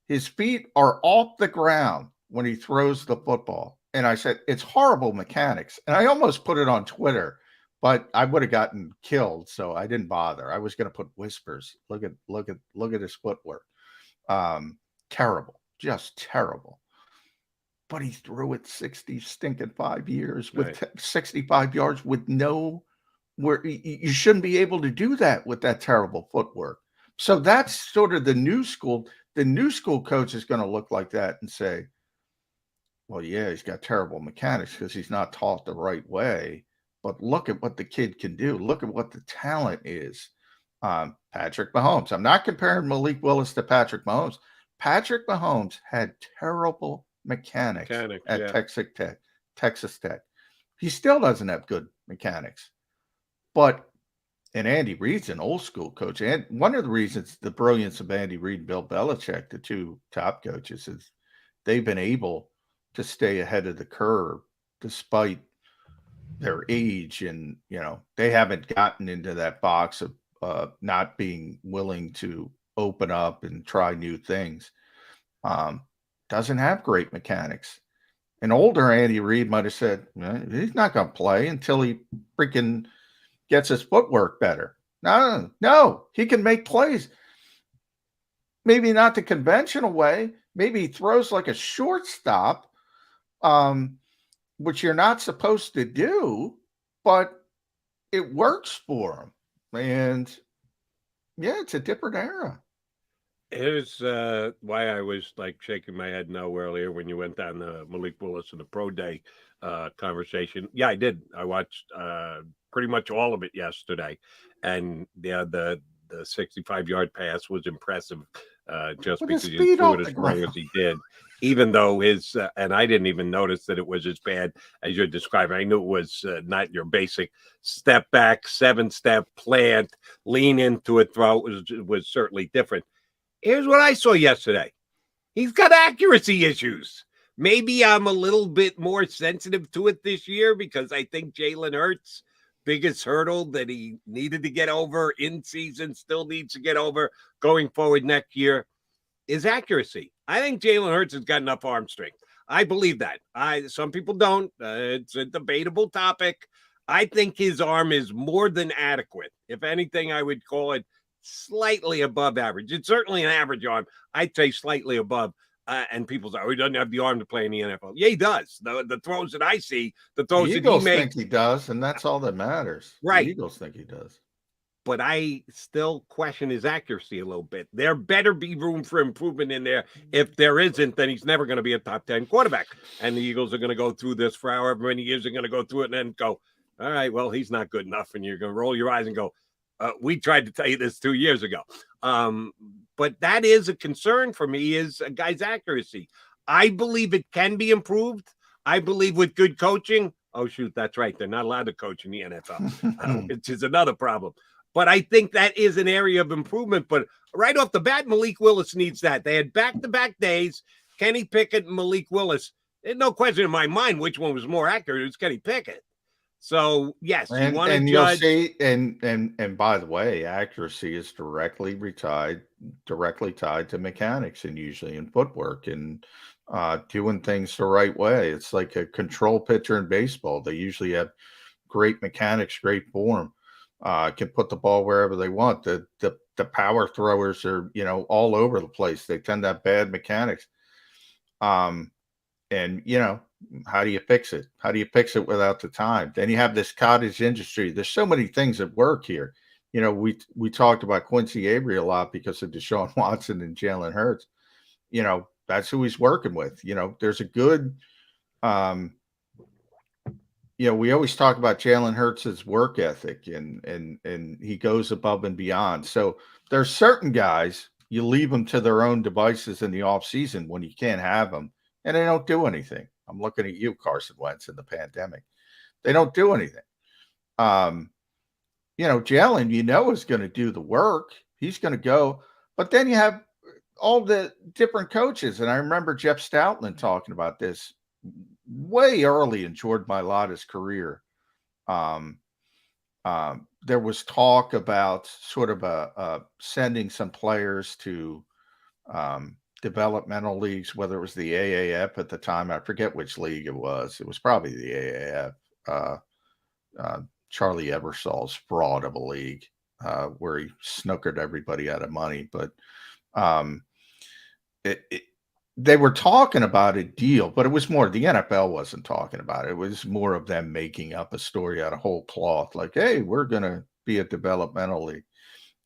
His feet are off the ground when he throws the football. And I said, it's horrible mechanics. And I almost put it on Twitter, but I would have gotten killed, so I didn't bother. I was going to put whispers. Look at his footwork. Terrible, just terrible. But he threw it 65 years with 65 yards with where you shouldn't be able to do that with that terrible footwork. So that's sort of the new school. The new school coach is going to look like that and say, well, yeah, he's got terrible mechanics because he's not taught the right way. But look at what the kid can do. Look at what the talent is. Patrick Mahomes. I'm not comparing Malik Willis to Patrick Mahomes. Patrick Mahomes had terrible mechanics at Texas Tech. He still doesn't have good mechanics. And Andy Reid's an old school coach. And one of the reasons, the brilliance of Andy Reid and Bill Belichick, the 2 top coaches, is they've been able to stay ahead of the curve despite their age, and they haven't gotten into that box of not being willing to open up and try new things. Doesn't have great mechanics. An older Andy Reid might have said, he's not going to play until he freaking gets his footwork better. No, he can make plays. Maybe not the conventional way. Maybe he throws like a shortstop, which you're not supposed to do, but it works for him. And it's a different era. Here's why I was like shaking my head no earlier when you went down the Malik Willis and the pro day conversation. Yeah, I did. I watched pretty much all of it yesterday. And the 65-yard pass was impressive just because he threw it as long as he did. Even though and I didn't even notice that it was as bad as you're describing. I knew it was not your basic step back, 7-step plant, lean into a throw. It was certainly different. Here's what I saw yesterday. He's got accuracy issues. Maybe I'm a little bit more sensitive to it this year because I think Jalen Hurts' biggest hurdle that he needed to get over in season, still needs to get over going forward next year, is accuracy. I think Jalen Hurts has got enough arm strength. I believe that. Some people don't. It's a debatable topic. I think his arm is more than adequate. If anything, I would call it slightly above average. It's certainly an average arm. I'd say slightly above. And people say, he doesn't have the arm to play in the NFL. Yeah, he does. The throws that I see, the throws that he makes. The Eagles think he does, and that's all that matters. Right. The Eagles think he does. But I still question his accuracy a little bit. There better be room for improvement in there. If there isn't, then he's never going to be a top 10 quarterback. And the Eagles are going to go through this for however many years they're going to go through it and then go, all right, well, he's not good enough. And you're going to roll your eyes and go, we tried to tell you this 2 years ago. But that is a concern for me, is a guy's accuracy. I believe it can be improved. I believe with good coaching, Oh, shoot, that's right. They're not allowed to coach in the NFL, which is another problem. But I think that is an area of improvement. But right off the bat, Malik Willis needs that. They had back-to-back days, Kenny Pickett and Malik Willis. There's no question in my mind which one was more accurate. It was Kenny Pickett. So, yes, you want to judge. You'll see, and by the way, accuracy is directly tied to mechanics, and usually in footwork and doing things the right way. It's like a control pitcher in baseball. They usually have great mechanics, great form, can put the ball wherever they want. The power throwers are, all over the place. They tend to have bad mechanics. And, how do you fix it? How do you fix it without the time? Then you have this cottage industry. There's so many things at work here. We talked about Quincy Avery a lot because of Deshaun Watson and Jalen Hurts. That's who he's working with. There's a good, we always talk about Jalen Hurts' work ethic and he goes above and beyond. So there's certain guys, you leave them to their own devices in the off season when you can't have them, and they don't do anything. I'm looking at you, Carson Wentz, in the pandemic. They don't do anything. Jalen, is going to do the work. He's going to go. But then you have all the different coaches. And I remember Jeff Stoutland talking about this way early in Jordan Mailata's career. There was talk about sort of sending some players to developmental leagues, whether it was the AAF at the time. I forget which league it was. It was probably the AAF. Charlie Ebersol's fraud of a league where he snookered everybody out of money. But they were talking about a deal, but it was more, the NFL wasn't talking about it. It was more of them making up a story out of whole cloth. Like, hey, we're going to be a developmental league.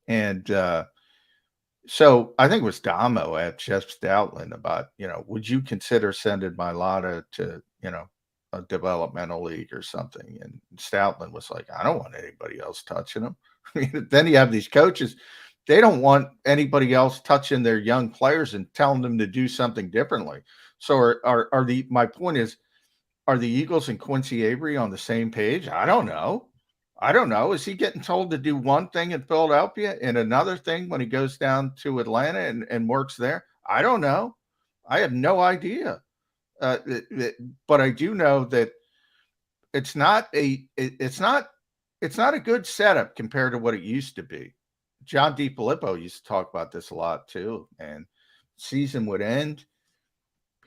And so I think it was Damo at Jeff Stoutland about, would you consider sending Mailata to, a developmental league or something? And Stoutland was like, I don't want anybody else touching them. Then you have these coaches, they don't want anybody else touching their young players and telling them to do something differently. So my point is, are the Eagles and Quincy Avery on the same page? I don't know. Is he getting told to do one thing in Philadelphia and another thing when he goes down to Atlanta and works there? I don't know. I have no idea. But I do know that it's not a good setup compared to what it used to be. John DiFilippo used to talk about this a lot too. And season would end,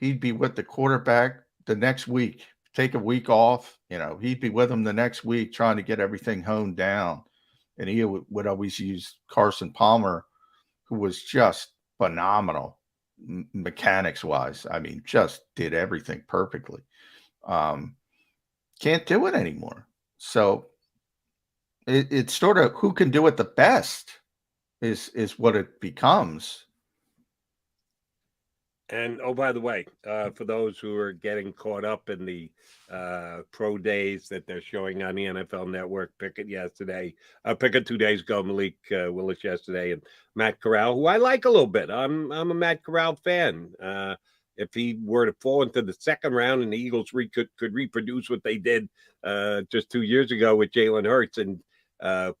he'd be with the quarterback the next week. Take a week off, he'd be with him the next week trying to get everything honed down. And he would always use Carson Palmer, who was just phenomenal mechanics wise. I mean, just did everything perfectly. Can't do it anymore. So it's sort of who can do it the best is what it becomes. And, oh, by the way, for those who are getting caught up in the pro days that they're showing on the NFL Network, Pickett 2 days ago, Malik Willis yesterday, and Matt Corral, who I like a little bit. I'm a Matt Corral fan. If he were to fall into the second round and the Eagles could reproduce what they did just 2 years ago with Jalen Hurts and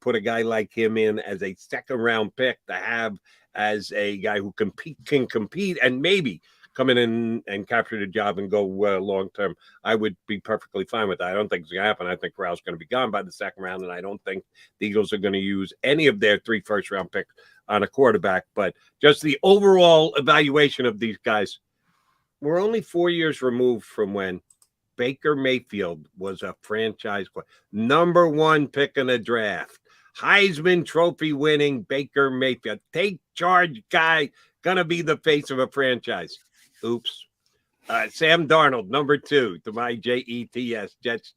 put a guy like him in as a second-round pick to have as a guy who can compete and maybe come in and capture the job and go long-term, I would be perfectly fine with that. I don't think it's going to happen. I think Corral's going to be gone by the second round, and I don't think the Eagles are going to use any of their 3 first-round picks on a quarterback. But just the overall evaluation of these guys, we're only 4 years removed from when Baker Mayfield was a franchise number 1 pick in the draft. Heisman Trophy winning Baker Mayfield. Take charge guy, gonna be the face of a franchise. Oops. Sam Darnold, number 2 to my Jets. Jets.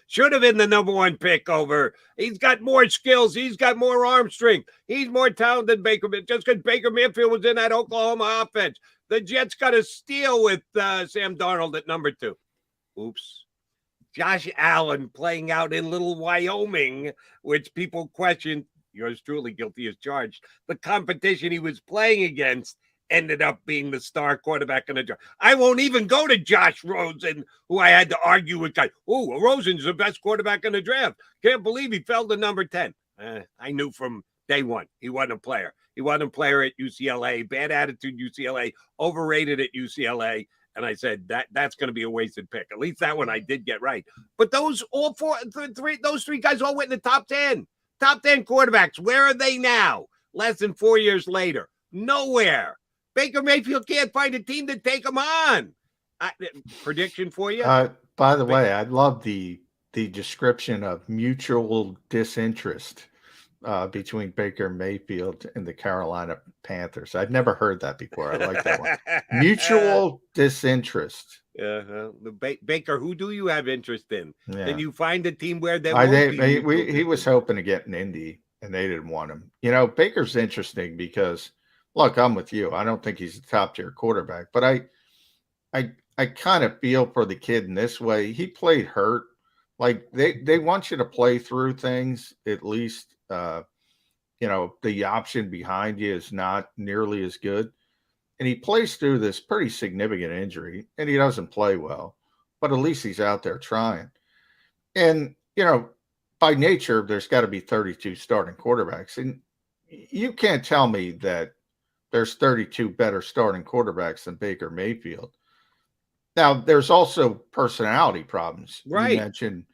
Should have been the number 1 pick over. He's got more skills. He's got more arm strength. He's more talented than Baker. Just because Baker Mayfield was in that Oklahoma offense. The Jets got a steal with Sam Darnold at number 2. Oops. Josh Allen playing out in Little Wyoming, which people question, yours truly guilty as charged, the competition he was playing against ended up being the star quarterback in the draft. I won't even go to Josh Rosen, who I had to argue with guys. Oh, Rosen's the best quarterback in the draft. Can't believe he fell to number 10. I knew from day one he wasn't a player. He wasn't a player at UCLA. Bad attitude UCLA. Overrated at UCLA. And I said that's going to be a wasted pick. At least that one I did get right. But those three guys all went in the top 10. Top 10 quarterbacks. Where are they now? Less than 4 years later. Nowhere. Baker Mayfield can't find a team to take him on. Prediction for you? By the way, I love the description of mutual disinterest between Baker Mayfield and the Carolina Panthers. I've never heard that before. I like that one. Mutual disinterest. Baker, who do you have interest in? Yeah. Then you find a team where he was hoping to get an Indy, and they didn't want him. You know, Baker's interesting because, look, I'm with you. I don't think he's a top tier quarterback, but I kind of feel for the kid in this way. He played hurt. Like they want you to play through things. At least, you know, the option behind you is not nearly as good. And he plays through this pretty significant injury, and he doesn't play well, but at least he's out there trying. And, you know, by nature, there's got to be 32 starting quarterbacks. And you can't tell me that there's 32 better starting quarterbacks than Baker Mayfield. Now, there's also personality problems. Right. You mentioned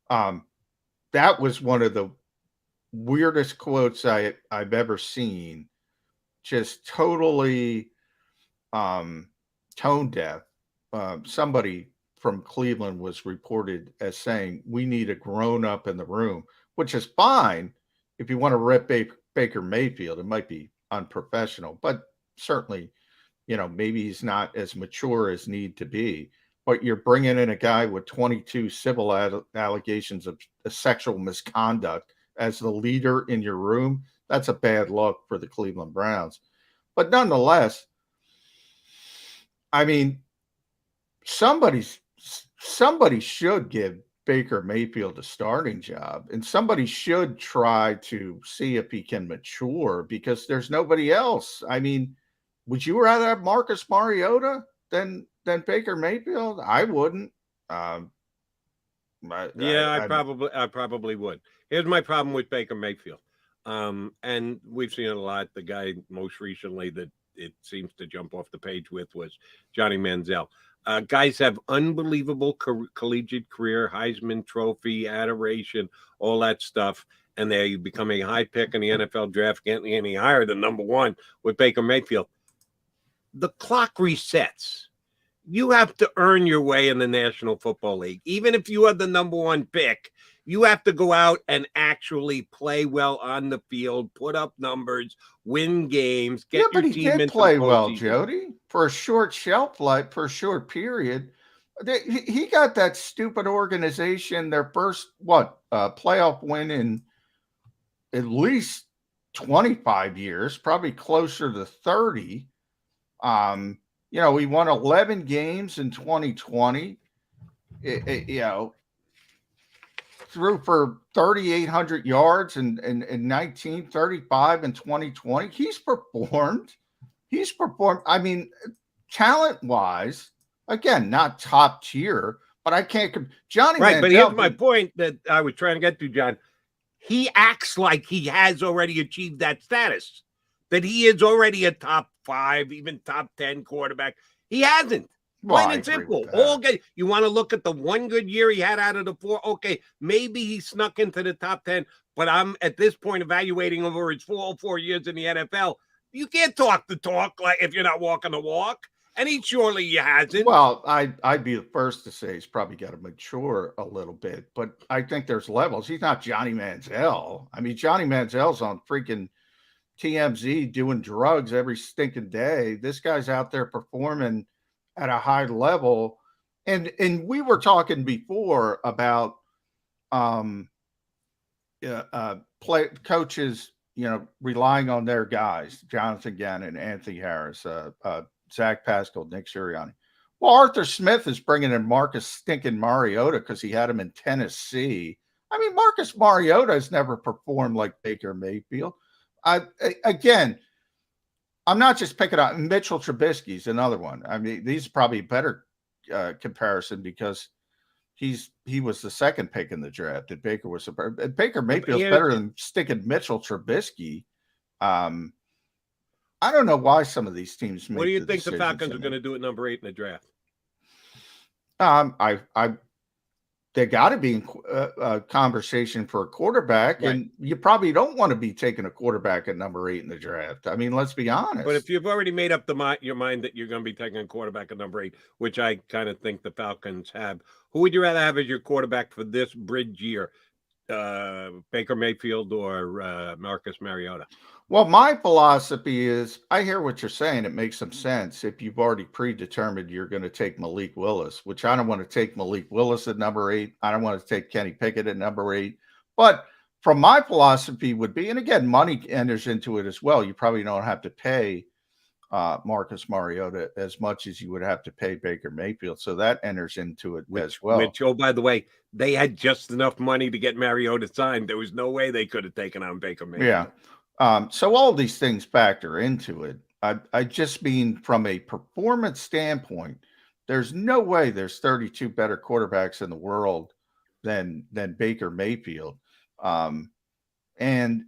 that was one of the weirdest quotes I've ever seen. Just totally tone deaf. Somebody from Cleveland was reported as saying, we need a grown-up in the room, which is fine if you want to rip Baker Mayfield. It might be unprofessional, but certainly, you know, maybe he's not as mature as need to be. But you're bringing in a guy with 22 civil allegations of sexual misconduct as the leader in your room. That's a bad look for the Cleveland Browns. But nonetheless, I mean, somebody should give Baker Mayfield a starting job, and somebody should try to see if he can mature, because there's nobody else. I mean, would you rather have Marcus Mariota than Baker Mayfield? I wouldn't. I probably would. Here's my problem with Baker Mayfield. And we've seen it a lot. The guy most recently that it seems to jump off the page with was Johnny Manziel. Guys have unbelievable collegiate career, Heisman Trophy, adoration, all that stuff, and they become a high pick in the NFL draft, getting any higher than number one with Baker Mayfield. The clock resets. You have to earn your way in the National Football League. Even if you are the number one pick, you have to go out and actually play well on the field, put up numbers, win games, get your team into the postseason. But he did play well, Jody, for a short shelf life, for a short period. He got that stupid organization their first, playoff win in at least 25 years, probably closer to 30. You know, he won 11 games in 2020. You know, threw for 3,800 yards and 1935 in 2020. He's performed. I mean, talent-wise, again, not top tier, but I can't. Johnny right, Manziel, but here's my point that I was trying to get to, John. He acts like he has already achieved that status, that he is already a top 5, even top 10 quarterback. He hasn't. Plain and simple. You want to look at the one good year he had out of the 4? Okay, maybe he snuck into the top 10, but I'm at this point evaluating over his 4 years in the NFL. You can't talk the talk like if you're not walking the walk, and he surely hasn't. Well, I'd be the first to say he's probably got to mature a little bit, but I think there's levels. He's not Johnny Manziel. I mean, Johnny Manziel's on freaking TMZ doing drugs every stinking day. This guy's out there performing at a high level. And we were talking before about coaches, you know, relying on their guys, Jonathan Gannon, Anthony Harris, Zach Pascal, Nick Sirianni. Well, Arthur Smith is bringing in Marcus stinking Mariota because he had him in Tennessee. I mean, Marcus Mariota has never performed like Baker Mayfield. Again, I'm not just picking on Mitchell Trubisky's another one. I mean, these are probably a better comparison because he was the second pick in the draft, and Baker was Baker Mayfield's better than sticking Mitchell Trubisky. I don't know why some of these teams make. What do you think the Falcons are going to do at number 8 in the draft? They got to be in a conversation for a quarterback, right. And you probably don't want to be taking a quarterback at number 8 in the draft. I mean, let's be honest. But if you've already made up your mind that you're going to be taking a quarterback at number 8, which I kind of think the Falcons have, who would you rather have as your quarterback for this bridge year? Baker Mayfield or Marcus Mariota? Well, my philosophy is I hear what you're saying. It makes some sense if you've already predetermined you're going to take Malik Willis, which I don't want to take Malik Willis at number 8. I don't want to take Kenny Pickett at number 8. But from my philosophy would be, and again, money enters into it as well. You probably don't have to pay Marcus Mariota as much as you would have to pay Baker Mayfield. So that enters into it as well. Which, oh, by the way, they had just enough money to get Mariota signed. There was no way they could have taken on Baker Mayfield. Yeah. So all these things factor into it. I just mean from a performance standpoint, there's no way there's 32 better quarterbacks in the world than Baker Mayfield. And,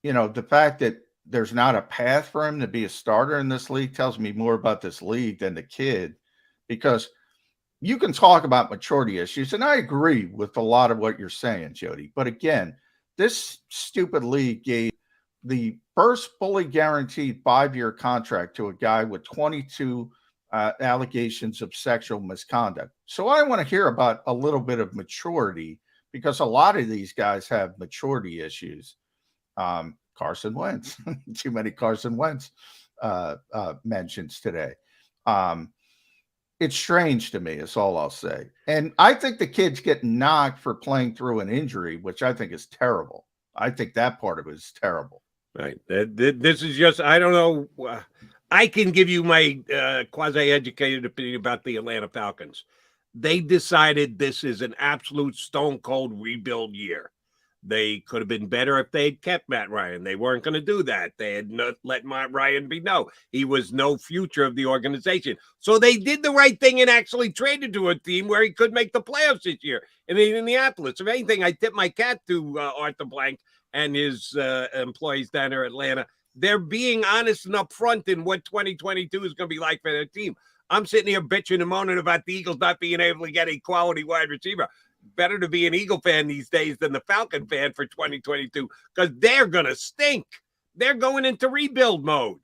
you know, the fact that there's not a path for him to be a starter in this league tells me more about this league than the kid, because you can talk about maturity issues. And I agree with a lot of what you're saying, Jody. But again, this stupid league gave the first fully guaranteed 5-year contract to a guy with 22 allegations of sexual misconduct. So I want to hear about a little bit of maturity, because a lot of these guys have maturity issues. Carson Wentz, too many Carson Wentz mentions today. It's strange to me, is all I'll say. And I think the kid's getting knocked for playing through an injury, which I think is terrible. I think that part of it is terrible. Right. This is just, I don't know. I can give you my quasi-educated opinion about the Atlanta Falcons. They decided this is an absolute stone-cold rebuild year. They could have been better if they had kept Matt Ryan. They weren't going to do that. They had not let Matt Ryan be known. He was no future of the organization. So they did the right thing and actually traded to a team where he could make the playoffs this year in Indianapolis. If anything, I tip my cap to Arthur Blank and his employees down there in Atlanta. They're being honest and upfront in what 2022 is going to be like for their team. I'm sitting here bitching and moaning about the Eagles not being able to get a quality wide receiver. Better to be an Eagle fan these days than the Falcon fan for 2022, because they're going to stink. They're going into rebuild mode.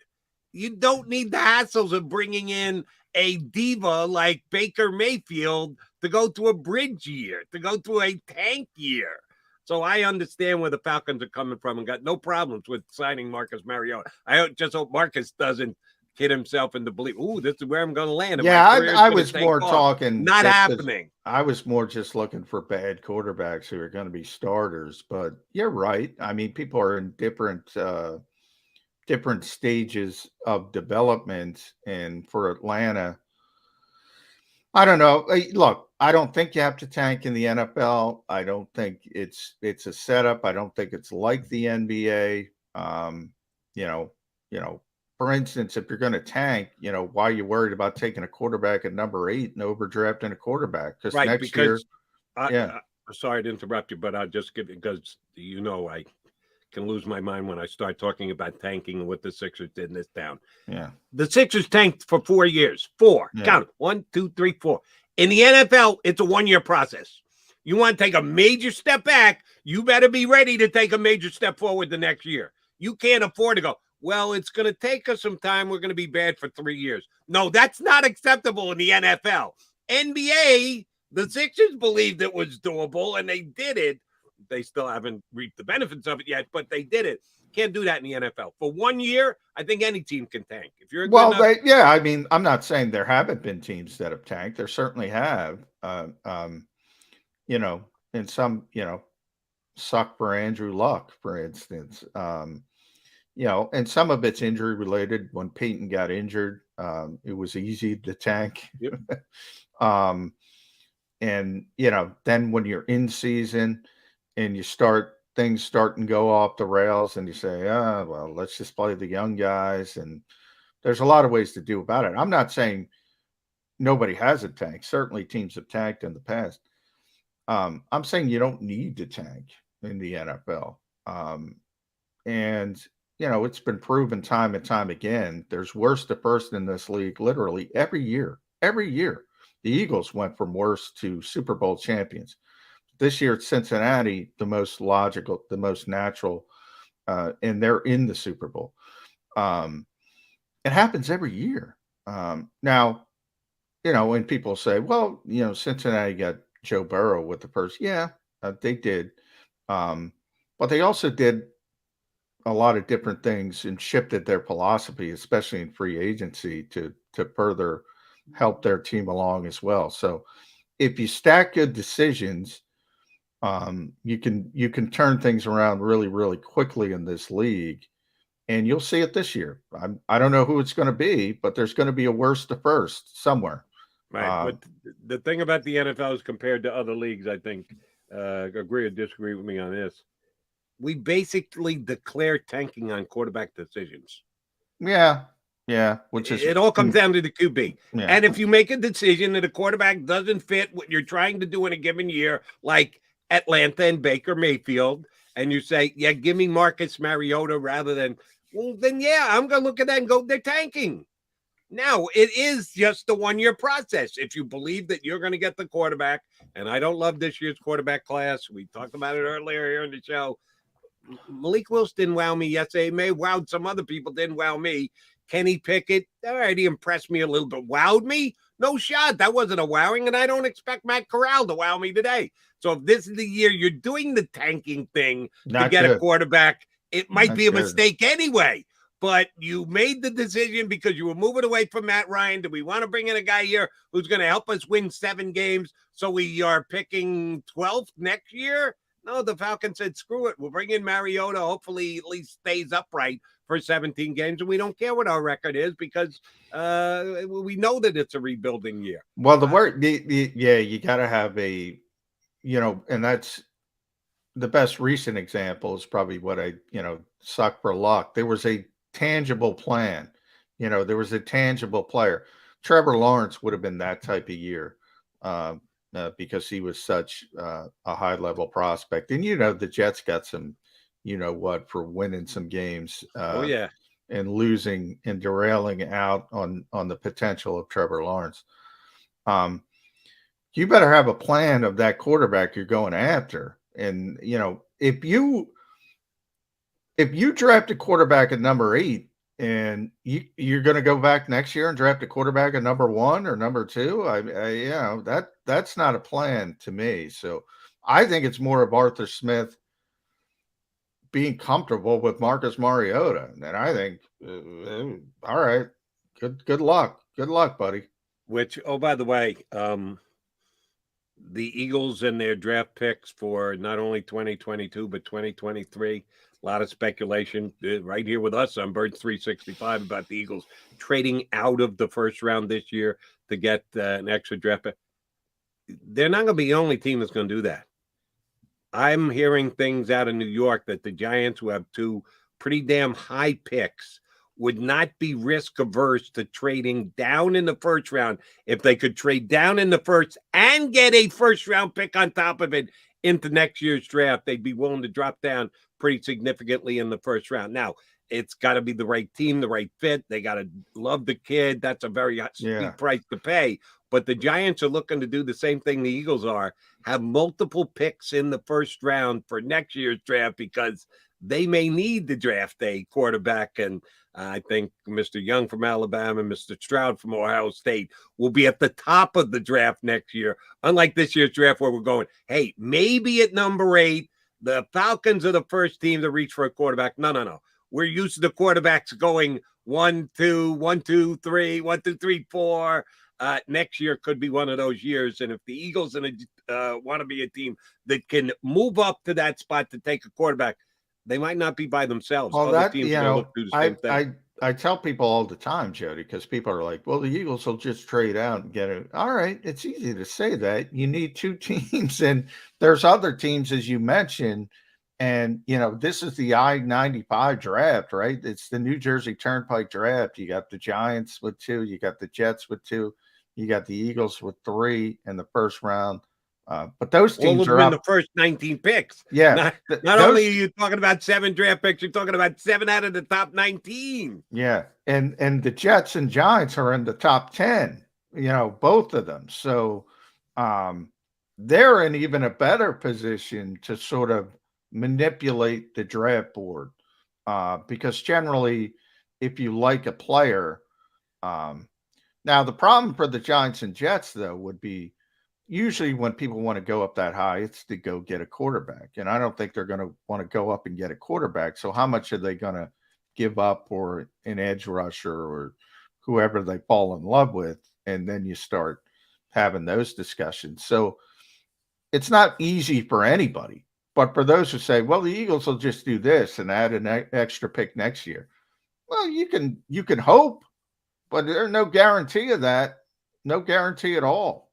You don't need the hassles of bringing in a diva like Baker Mayfield to go to a bridge year, to go to a tank year. So I understand where the Falcons are coming from and got no problems with signing Marcus Mariota. I just hope Marcus doesn't kid himself into believe, ooh, this is where I'm going to land. Yeah, I was more talking. Not happening. I was more just looking for bad quarterbacks who are going to be starters. But you're right. I mean, people are in different stages of development. And for Atlanta, I don't know. Look, I don't think you have to tank in the NFL. I don't think it's a setup. I don't think it's like the NBA. For instance, if you're going to tank, why are you worried about taking a quarterback at number 8 and overdrafting a quarterback? Right, next year, I'm sorry to interrupt you, but I'll just give it because I can lose my mind when I start talking about tanking and what the Sixers did in this town. Yeah, the Sixers tanked for 4 years. 4. Yeah. Count it. 1, 2, 3, 4. In the NFL, it's a 1-year process. You want to take a major step back, you better be ready to take a major step forward the next year. You can't afford to go, well, it's going to take us some time. We're going to be bad for 3 years. No, that's not acceptable in the NFL. NBA, the Sixers believed it was doable, and they did it. They still haven't reaped the benefits of it yet, but they did it. Can't do that in the NFL. For 1 year, I think any team can tank. If you're I mean, I'm not saying there haven't been teams that have tanked. There certainly have. And some, suck for Andrew Luck, for instance. And some of it's injury related. When Peyton got injured, it was easy to tank. Yep. Then when you're in season and things start and go off the rails and you say, well, let's just play the young guys. And there's a lot of ways to do about it. I'm not saying nobody has a tank. Certainly teams have tanked in the past. I'm saying you don't need to tank in the NFL. And, it's been proven time and time again. There's worst to first in this league literally every year. Every year. The Eagles went from worst to Super Bowl champions. This year it's Cincinnati, the most logical, the most natural, and they're in the Super Bowl. It happens every year. Now, when people say, well, Cincinnati got Joe Burrow with the first, they did. But they also did a lot of different things and shifted their philosophy, especially in free agency, to further help their team along as well. So if you stack good decisions, you can turn things around really, really quickly in this league. And you'll see it this year. I don't know who it's going to be, but there's going to be a worst to first somewhere. Right. But the thing about the NFL is compared to other leagues, I think, agree or disagree with me on this. We basically declare tanking on quarterback decisions. Yeah. Which is it all comes down to the QB. Yeah. And if you make a decision that a quarterback doesn't fit what you're trying to do in a given year, like Atlanta and Baker Mayfield, and you say, yeah, give me Marcus Mariota rather than, well, then I'm going to look at that and go, they're tanking. Now, it is just the 1-year process. If you believe that you're going to get the quarterback, and I don't love this year's quarterback class. We talked about it earlier here in the show. Malik Willis didn't wow me yesterday. May wowed some other people, didn't wow me. Kenny Pickett, all right, he impressed me a little bit. Wowed me? No shot. That wasn't a wowing, and I don't expect Matt Corral to wow me today. So if this is the year you're doing the tanking thing to get a quarterback, it might be a mistake anyway. But you made the decision because you were moving away from Matt Ryan. Do we want to bring in a guy here who's going to help us win 7 games so we are picking 12th next year? No, the Falcons said, screw it. We'll bring in Mariota. Hopefully at least stays upright for 17 games. And we don't care what our record is because we know that it's a rebuilding year. Well, you got to have a, and that's the best recent example is probably what suck for luck. There was a tangible plan. There was a tangible player. Trevor Lawrence would have been that type of year. Because he was such a high-level prospect. And, the Jets got some, for winning some games. And losing and derailing out on the potential of Trevor Lawrence. You better have a plan of that quarterback you're going after. And, if you draft a quarterback at number 8, and you're going to go back next year and draft a quarterback at number 1 or number 2. That's not a plan to me. So I think it's more of Arthur Smith being comfortable with Marcus Mariota. And I think, all right, good luck. Good luck, buddy. Which, oh, by the way, the Eagles and their draft picks for not only 2022, but 2023, a lot of speculation right here with us on Birds 365 about the Eagles trading out of the first round this year to get an extra draft pick. They're not going to be the only team that's going to do that. I'm hearing things out of New York that the Giants, who have 2 pretty damn high picks, would not be risk averse to trading down in the first round. If they could trade down in the first and get a first round pick on top of it into next year's draft, they'd be willing to drop down pretty significantly in the first round. Now, it's got to be the right team, the right fit. They got to love the kid. That's a very steep price to pay. But the Giants are looking to do the same thing the Eagles are, have multiple picks in the first round for next year's draft because they may need to draft a quarterback. And I think Mr. Young from Alabama and Mr. Stroud from Ohio State will be at the top of the draft next year, unlike this year's draft where we're going, hey, maybe at number 8, the Falcons are the first team to reach for a quarterback. No. We're used to the quarterbacks going 1, 2, 1, 2, 3, 1, 2, 3, 4. Next year could be one of those years. And if the Eagles want to be a team that can move up to that spot to take a quarterback, they might not be by themselves. Well, other teams look through the same thing. I tell people all the time, Jody, because people are like, well, the Eagles will just trade out and get it. All right. It's easy to say that. You need 2 teams. And there's other teams, as you mentioned, And, this is the I-95 draft, right? It's the New Jersey Turnpike draft. You got the Giants with 2, you got the Jets with 2, you got the Eagles with 3 in the first round. But those teams all of are them up. in the first 19 picks. Yeah. Not only are you talking about 7 draft picks, you're talking about 7 out of the top 19. Yeah. And the Jets and Giants are in the top 10, both of them. So they're in even a better position to sort of manipulate the draft board because generally, if you like a player, now the problem for the Giants and Jets, though, would be usually when people want to go up that high, it's to go get a quarterback. And I don't think they're going to want to go up and get a quarterback. So how much are they going to give up for an edge rusher or whoever they fall in love with? And then you start having those discussions. So it's not easy for anybody. But for those who say, well, the Eagles will just do this and add an extra pick next year. Well, you can hope, but there's no guarantee of that. No guarantee at all.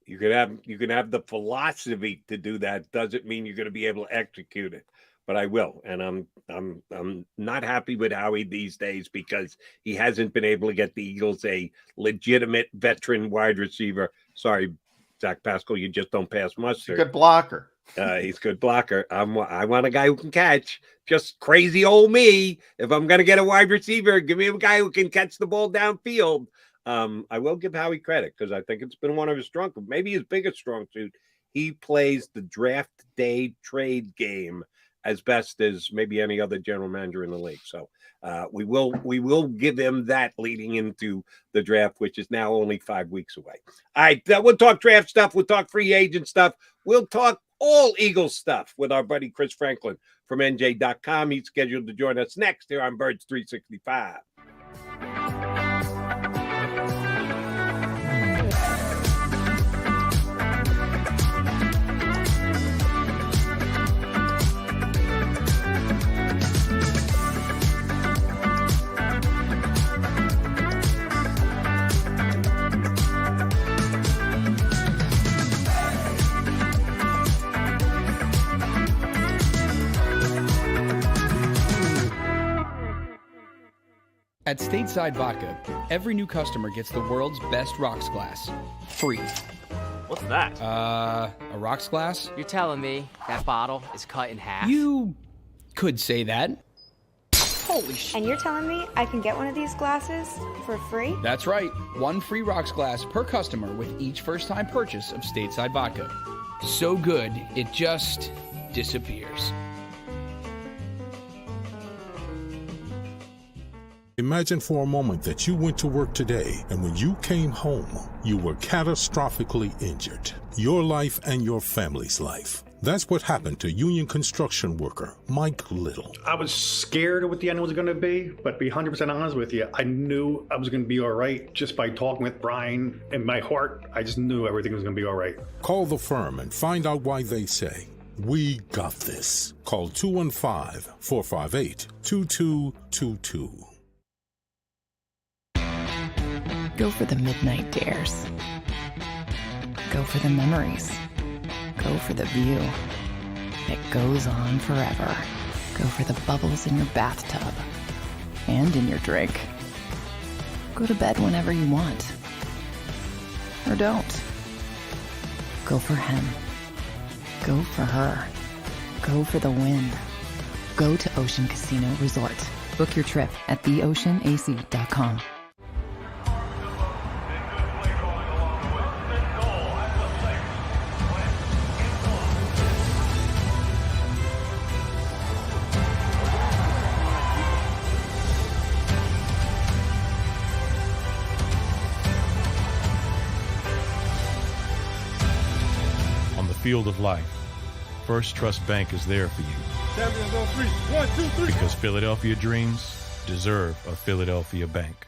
You can have the philosophy to do that. Doesn't mean you're going to be able to execute it. But I will, and I'm not happy with Howie these days because he hasn't been able to get the Eagles a legitimate veteran wide receiver. Sorry, Zach Pascal, you just don't pass muster. Good blocker. He's a good blocker. I want a guy who can catch. Just crazy old me. If I'm going to get a wide receiver, give me a guy who can catch the ball downfield. I will give Howie credit because I think it's been one of his maybe his biggest strong suit. He plays the draft day trade game as best as maybe any other general manager in the league. So we will give him that leading into the draft, which is now only 5 weeks away. All right, we'll talk draft stuff. We'll talk free agent stuff. We'll talk all Eagles stuff with our buddy Chris Franklin from NJ.com. He's scheduled to join us next here on Birds 365. At Stateside Vodka, every new customer gets the world's best rocks glass, free. What's that? A rocks glass? You're telling me that bottle is cut in half? You could say that. Holy shit. And you're telling me I can get one of these glasses for free? That's right. 1 free rocks glass per customer with each first-time purchase of Stateside Vodka. So good, it just disappears. Imagine for a moment that you went to work today and when you came home, you were catastrophically injured. Your life and your family's life. That's what happened to union construction worker Mike Little. I was scared of what the end was going to be, but to be 100% honest with you, I knew I was going to be all right just by talking with Brian. In my heart, I just knew everything was going to be all right. Call the firm and find out why they say, "We got this." Call 215-458-2222. Go for the midnight dares. Go for the memories. Go for the view. It goes on forever. Go for the bubbles in your bathtub and in your drink. Go to bed whenever you want. Or don't. Go for him. Go for her. Go for the win. Go to Ocean Casino Resort. Book your trip at theoceanac.com. Field of life, First Trust Bank is there for you. Champions on 3. 1, 2, 3. Because Philadelphia dreams deserve a Philadelphia bank.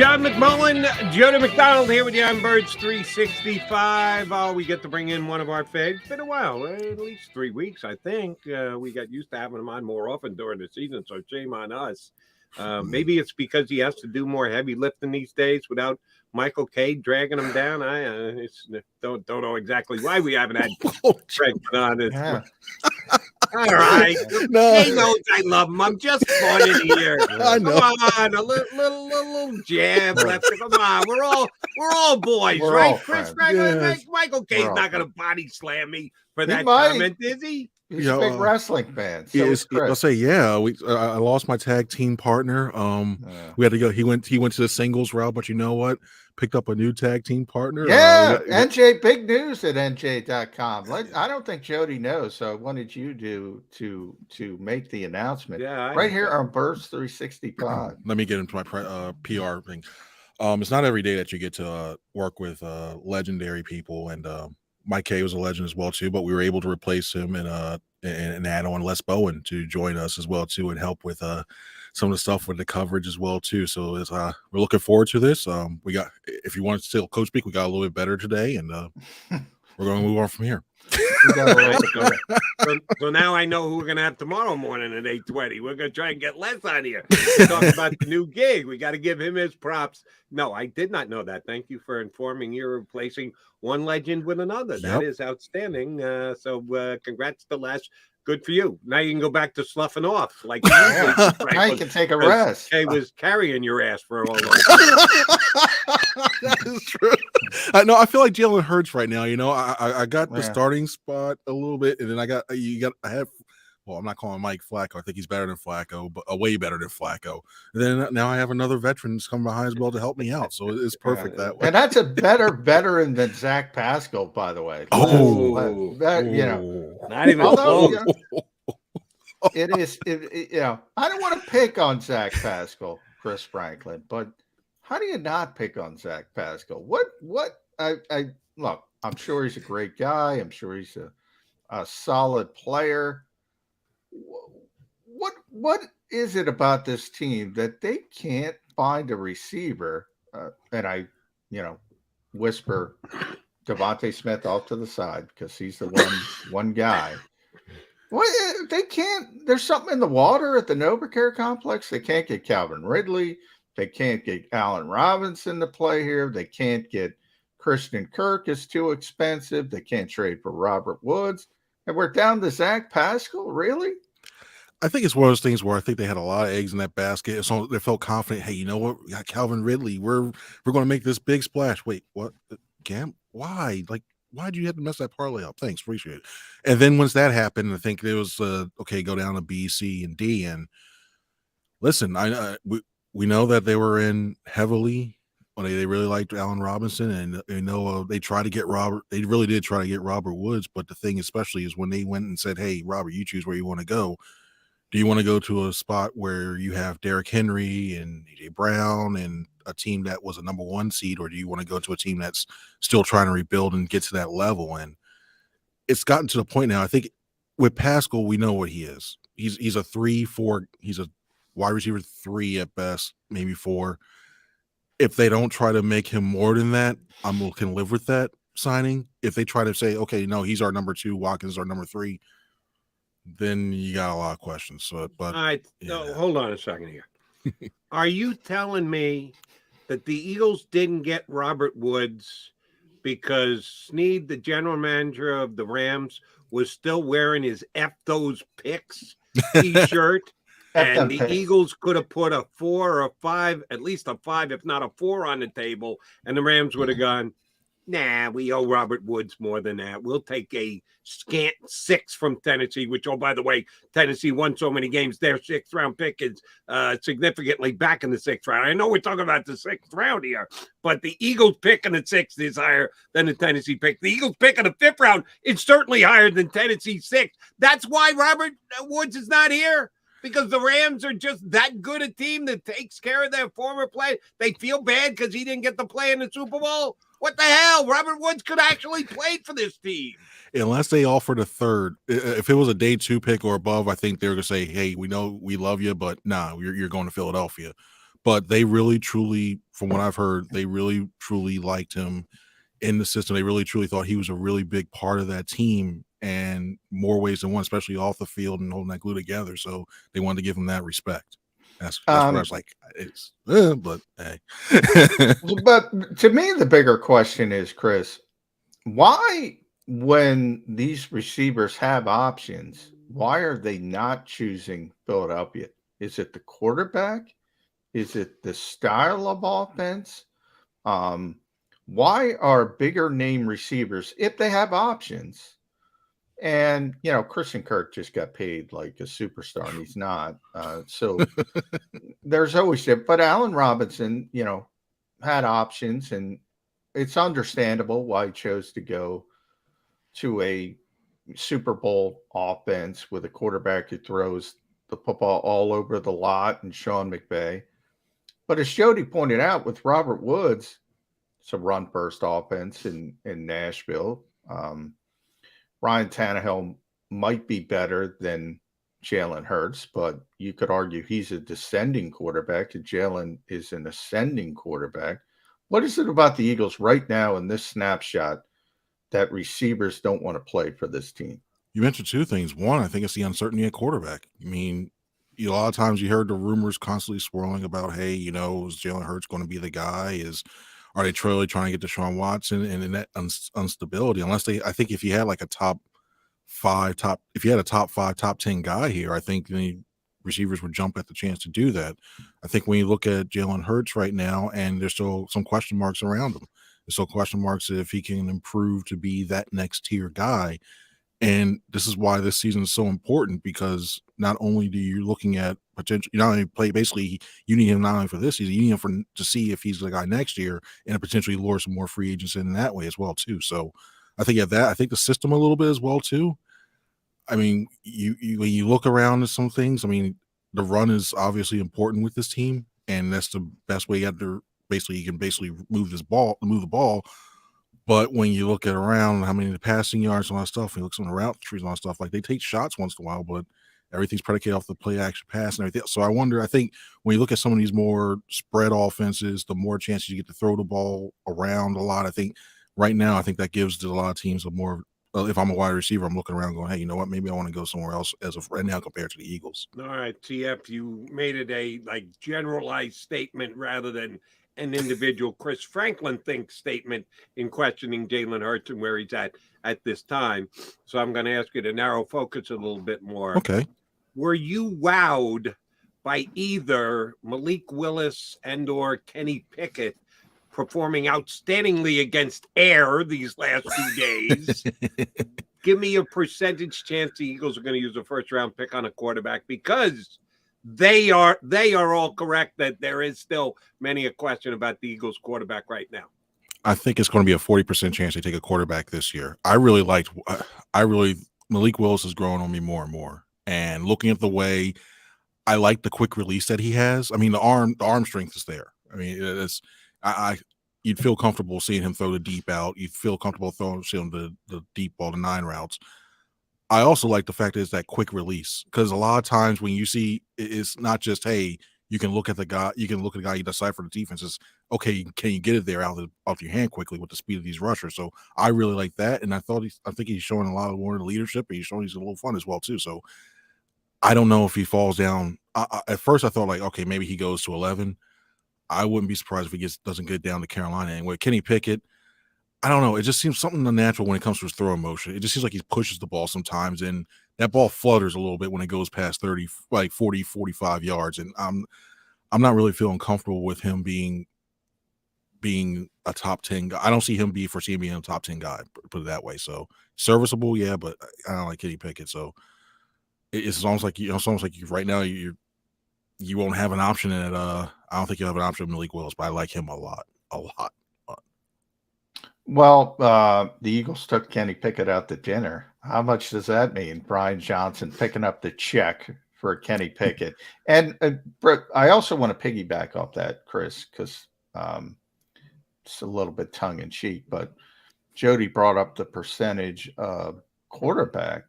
John McMullen, Jonah McDonald here with you on Birds 365. Oh, we get to bring in one of our faves. It's been a while, at least 3 weeks, I think. We got used to having him on more often during the season, so shame on us. Maybe it's because he has to do more heavy lifting these days without Michael K dragging him down. I don't know exactly why we haven't had Craig on it. Yeah. All right. No. He knows I love him. I'm just fun in here. I know. Come on, a little jab left. Come on, we're all boys, We're right? all Chris friends. Franklin, Yes. Michael K's all not going to friends. body slam me for He that might. comment, is he? He's Yeah, a big wrestling fan. So is I'll Chris. say, yeah. I lost my tag team partner. We had to go. He went to the singles route, but you know what? Picked up a new tag team partner. Yeah, NJ, big news at NJ.com. I don't think Jody knows, so I wanted you to make the announcement. Yeah, right here on Birds 365. Let me get into my PR thing. It's not every day that you get to work with legendary people, and Mike K was a legend as well too. But we were able to replace him and add on Les Bowen to join us as well too, and help with some of the stuff with the coverage as well too. So it's we're looking forward to this. We got, if you want to still coach speak, we got a little bit better today, and we're going to move on from here. So now I know who we're going to have tomorrow morning at 8:20. We're going to try and get Les on here to talk about the new gig. We got to give him his props. No, I did not know that. Thank you for informing. You're replacing one legend with another. That is outstanding. So congrats to Les. Good for you. Now you can go back to sloughing off like you usually do, Now you can take a rest. Kay was carrying your ass for all of That is true. I feel like Jalen Hurts right now. You know, I got the starting spot a little bit, and then I have. Well, I'm not calling Mike Flacco. I think he's better than Flacco, but way better than Flacco. And then now I have another veteran that's coming behind as well to help me out. So it's perfect that way. And that's a better veteran than Zach Pascal, by the way. You know, not even although, close. It is. You know, I don't want to pick on Zach Pascal, Chris Franklin, but how do you not pick on Zach Pascal? I look, I'm sure he's a great guy. I'm sure he's a solid player. What is it about this team that they can't find a receiver? And I, whisper Devontae Smith off to the side because he's the one guy. What they can't? There's something in the water at the NovaCare complex. They can't get Calvin Ridley. They can't get Allen Robinson to play here. They can't get Christian Kirk. Is too expensive. They can't trade for Robert Woods. And we're down to Zach Pascal. Really? I think it's one of those things where I think they had a lot of eggs in that basket. So they felt confident. Hey, you know what? We got Calvin Ridley. We're going to make this big splash. Wait, what? Cam? Why? Like, why'd you have to mess that parlay up? Thanks, appreciate it. And then once that happened, I think it was okay. Go down to B, C, and D. And listen, we know that they were in heavily. They really liked Allen Robinson, and they tried to get Robert. They really did try to get Robert Woods. But the thing, especially, is when they went and said, "Hey, Robert, you choose where you want to go. Do you want to go to a spot where you have Derrick Henry and AJ Brown and a team that was a number 1 seed, or do you want to go to a team that's still trying to rebuild and get to that level?" And it's gotten to the point now. I think with Pascal, we know what he is. He's a 3-4. He's a wide receiver 3 at best, maybe 4. If they don't try to make him more than that, can live with that signing. If they try to say, okay, no, he's our number 2, Watkins is our number 3, then you got a lot of questions. So, but all right, no, hold on a second here. Are you telling me that the Eagles didn't get Robert Woods because Snead, the general manager of the Rams, was still wearing his F those picks t-shirt? And the Eagles could have put a 4 or a 5, at least a 5, if not a 4 on the table. And the Rams would have gone, nah, we owe Robert Woods more than that. We'll take a scant 6 from Tennessee, which, oh, by the way, Tennessee won so many games. Their 6th round pick is significantly back in the 6th round. I know we're talking about the 6th round here, but the Eagles pick in the 6th is higher than the Tennessee pick. The Eagles pick in the 5th round is certainly higher than Tennessee's 6th. That's why Robert Woods is not here. Because the Rams are just that good a team that takes care of their former player. They feel bad because he didn't get to play in the Super Bowl. What the hell? Robert Woods could actually play for this team. Unless they offered a 3rd. If it was a day 2 pick or above, I think they were going to say, hey, we know we love you, but nah, you're going to Philadelphia. but they really truly, from what I've heard, they really truly liked him in the system. They really truly thought he was a really big part of that team, and more ways than one, especially off the field and holding that glue together. So they wanted to give him that respect. That's what I was like. It's, but hey. But to me, the bigger question is, Chris, why, when these receivers have options, why are they not choosing Philadelphia? Is it the quarterback? Is it the style of offense? Why are bigger name receivers, if they have options, and Christian Kirk just got paid like a superstar, and he's not. So there's always that. But Allen Robinson, had options, and it's understandable why he chose to go to a Super Bowl offense with a quarterback who throws the football all over the lot, and Sean McVay. But as Jody pointed out, with Robert Woods, it's a run-first offense in Nashville. Ryan Tannehill might be better than Jalen Hurts, but you could argue he's a descending quarterback, and Jalen is an ascending quarterback. What is it about the Eagles right now in this snapshot that receivers don't want to play for this team? You mentioned two things. One, I think it's the uncertainty at quarterback. I mean, a lot of times you heard the rumors constantly swirling about, hey, is Jalen Hurts going to be the guy? Are they truly trying to get Deshaun Watson? And in that instability, I think if you had like a top 5, top 10 guy here, I think the receivers would jump at the chance to do that. I think when you look at Jalen Hurts right now, and there's still some question marks around him. There's still question marks if he can improve to be that next tier guy. And this is why this season is so important, because not only do you looking at potential, you not only play, basically you need him not only for this season, you need him to see if he's the guy next year, and potentially lure some more free agents in that way as well too. So I think I think the system a little bit as well too. I mean, you when you look around at some things, I mean, the run is obviously important with this team, and that's the best way you can move the ball. But when you look at around how many of the passing yards and all that stuff, and you look at some of the route trees and all that stuff, like they take shots once in a while, but everything's predicated off the play action pass and everything. So I think when you look at some of these more spread offenses, the more chances you get to throw the ball around a lot. I think right now, that gives a lot of teams a more, if I'm a wide receiver, I'm looking around going, hey, you know what? Maybe I want to go somewhere else as of right now compared to the Eagles. All right, TF, you made it a generalized statement rather than an individual Chris Franklin thinks statement in questioning Jalen Hurts and where he's at this time. So I'm going to ask you to narrow focus a little bit more. Okay. Were you wowed by either Malik Willis and or Kenny Pickett performing outstandingly against air these last 2 days? Give me a percentage chance the Eagles are going to use a first-round pick on a quarterback, because they are all correct that there is still many a question about the Eagles quarterback right now. I think it's going to be a 40% chance they take a quarterback this year. Malik Willis is growing on me more and more. And looking at the way, I like the quick release that he has. I mean, the arm strength is there. I mean, you'd feel comfortable seeing him throw the deep out. You'd feel comfortable seeing the deep ball, the 9 routes. I also like the fact that it's that quick release, because a lot of times when you see, it's not just, hey, you can look at the guy, you decipher the defense. It's, okay, can you get it there out of your hand quickly with the speed of these rushers? So I really like that, and I think he's showing a lot of more leadership, and he's showing he's a little fun as well too. So I don't know if he falls down. At first I thought okay, maybe he goes to 11. I wouldn't be surprised if he doesn't get down to Carolina anyway. Kenny Pickett, I don't know. It just seems something unnatural when it comes to his throwing motion. It just seems like he pushes the ball sometimes, and that ball flutters a little bit when it goes past 30, 40, 45 yards. And I'm not really feeling comfortable with him being a top 10 guy. I don't see him foreseen being a top 10 guy, put it that way. So serviceable, yeah, but I don't like Kenny Pickett. So it's almost like right now you won't have an option at I don't think you'll have an option with Malik Willis, but I like him a lot. Well, the Eagles took Kenny Pickett out to dinner. How much does that mean? Brian Johnson picking up the check for Kenny Pickett. And Brett, I also want to piggyback off that, Chris, because it's a little bit tongue-in-cheek, but Jody brought up the percentage of quarterback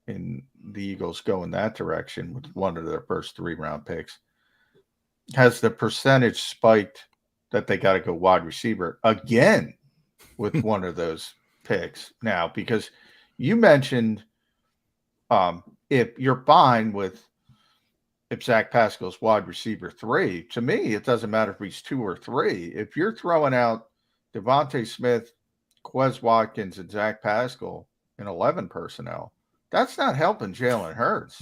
in the Eagles go in that direction with one of their first 3-round picks. has the percentage spiked that they got to go wide receiver again with one of those picks now? Because you mentioned if you're fine with if Zach Pascal's wide receiver 3, to me, it doesn't matter if he's 2 or 3. If you're throwing out Devontae Smith, Quez Watkins, and Zach Pascal in 11 personnel, that's not helping Jalen Hurts.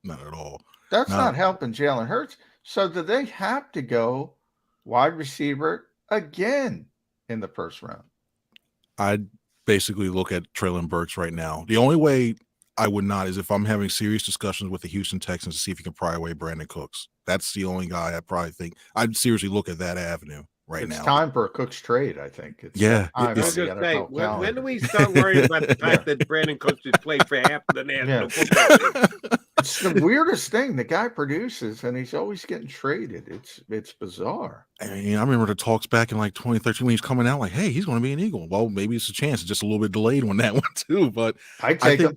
Not at all. That's not helping Jalen Hurts. So do they have to go wide receiver again in the first round? I'd basically look at Treylon Burks right now. The only way I would not is if I'm having serious discussions with the Houston Texans to see if he can pry away Brandon Cooks. That's the only guy I probably think I'd seriously look at that avenue now. It's time for a Cooks trade, I think. I was going to say, when do we start worrying about the fact that Brandon Cooks has played for half the National Football League? It's the weirdest thing. The guy produces, and he's always getting traded. It's bizarre. I mean, I remember the talks back in like 2013 when he was coming out like, hey, he's going to be an Eagle. Well, maybe it's a chance. It's just a little bit delayed on that one too, but I take him.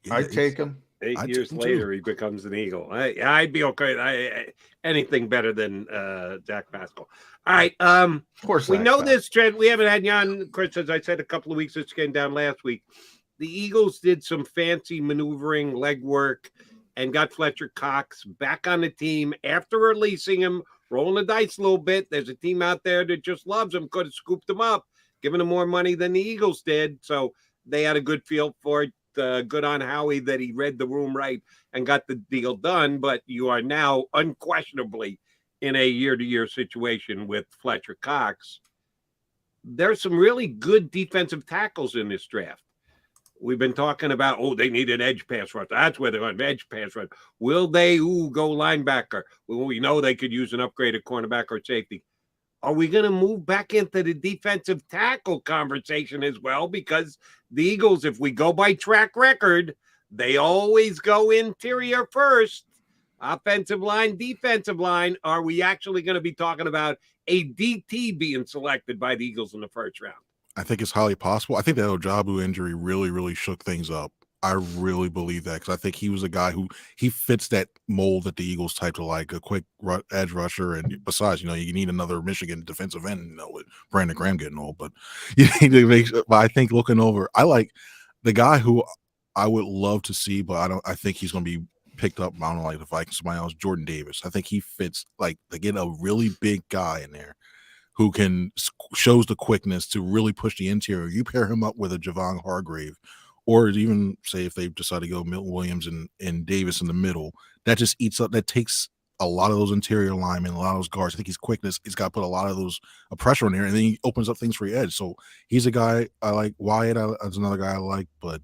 Yeah, I take him. 8 years later, he becomes an Eagle. I'd be okay. Anything better than Zach Pascal. All right. Of course, we know this trend. We haven't had Jan, Chris, as I said a couple of weeks. This came down last week. The Eagles did some fancy maneuvering, legwork, and got Fletcher Cox back on the team after releasing him, rolling the dice a little bit. There's a team out there that just loves him, could have scooped him up, given him more money than the Eagles did. So they had a good feel for it. Good on Howie that he read the room right and got the deal done. But you are now unquestionably in a year-to-year situation with Fletcher Cox. There's some really good defensive tackles in this draft. We've been talking about, they need an edge pass rush. That's where they're on edge pass rush. Will they go linebacker? Well, we know they could use an upgraded cornerback or safety. Are we going to move back into the defensive tackle conversation as well? Because the Eagles, if we go by track record, they always go interior first. Offensive line, defensive line. Are we actually going to be talking about a DT being selected by the Eagles in the first round? I think it's highly possible. I think that Ojabu injury really, really shook things up. I really believe that because I think he was a guy who he fits that mold that the Eagles type to like a quick edge rusher. And besides, you need another Michigan defensive end, with Brandon Graham getting old. But you need to make. But I think looking over, I like the guy who I would love to see, but I think he's going to be picked up. I don't know, like the Vikings, somebody else, Jordan Davis. I think he fits like to get a really big guy in there who can shows the quickness to really push the interior. You pair him up with a Javon Hargrave, or even say if they decide to go Milton Williams and Davis in the middle, that just eats up. That takes a lot of those interior linemen, a lot of those guards. I think his quickness, he's got to put a lot of those pressure on there, and then he opens up things for your edge. So he's a guy I like. Wyatt is another guy I like. But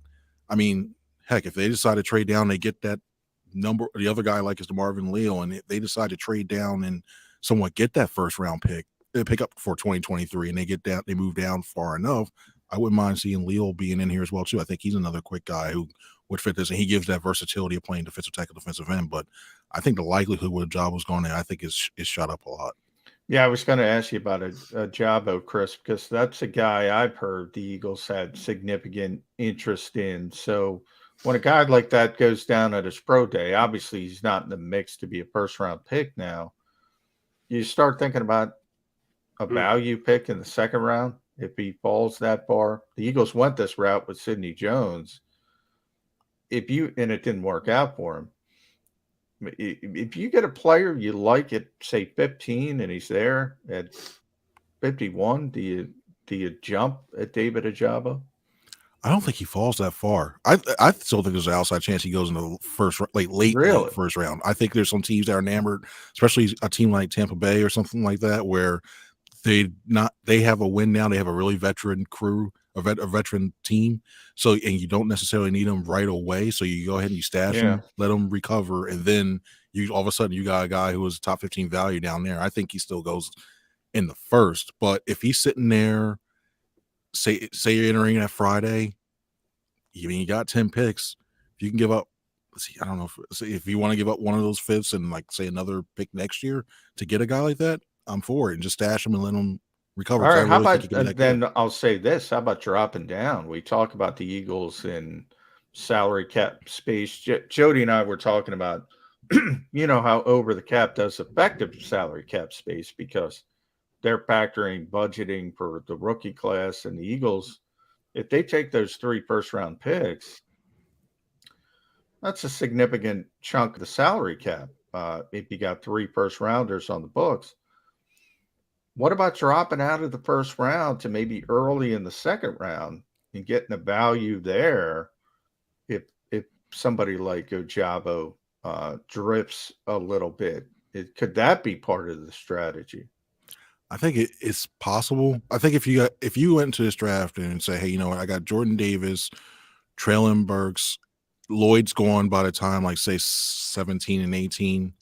I mean, heck, if they decide to trade down, they get that number. The other guy I like is the Marvin Leo, and if they decide to trade down and somewhat get that first round pick up for 2023, and they move down far enough, I wouldn't mind seeing Leo being in here as well too. I think he's another quick guy who would fit this, and he gives that versatility of playing defensive tackle, defensive end. But I think the likelihood with a job was going there, I think is shot up a lot. Yeah, I was going to ask you about a Jabo, Chris, because that's a guy I've heard the Eagles had significant interest in. So when a guy like that goes down at his pro day, obviously he's not in the mix to be a first round pick now. You start thinking about a value pick in the second round if he falls that far. The Eagles went this route with Sidney Jones. And it didn't work out for him. If you get a player you like at say 15 and he's there at 51, do you jump at David Ojabo? I don't think he falls that far. I still think there's an outside chance he goes in the late first round. I think there's some teams that are enamored, especially a team like Tampa Bay or something like that, where they have a win now. They have a really veteran crew, a veteran team. So, and you don't necessarily need them right away. So you go ahead and you stash them, let them recover. And then all of a sudden you got a guy who was top 15 value down there. I think he still goes in the first, but if he's sitting there, say you're entering that Friday, you got 10 picks. If you can give up, I don't know if you want to give up one of those fifths and like say another pick next year to get a guy like that, I'm for it, and just stash them and let them recover. All right, how about then I'll say this. How about dropping down? We talk about the Eagles in salary cap space. Jody and I were talking about you know how over the cap does affect the salary cap space because they're factoring budgeting for the rookie class and the Eagles. If they take those 3 first-round picks, that's a significant chunk of the salary cap. If you got 3 first-rounders on the books, what about dropping out of the first round to maybe early in the second round and getting a value there? If somebody like Ojabo drifts a little bit, could that be part of the strategy? I think it's possible. I think if you went into this draft and say, hey, you know what, I got Jordan Davis, Traylon Burks, Lloyd's gone by the time, like, say, 17 and 18,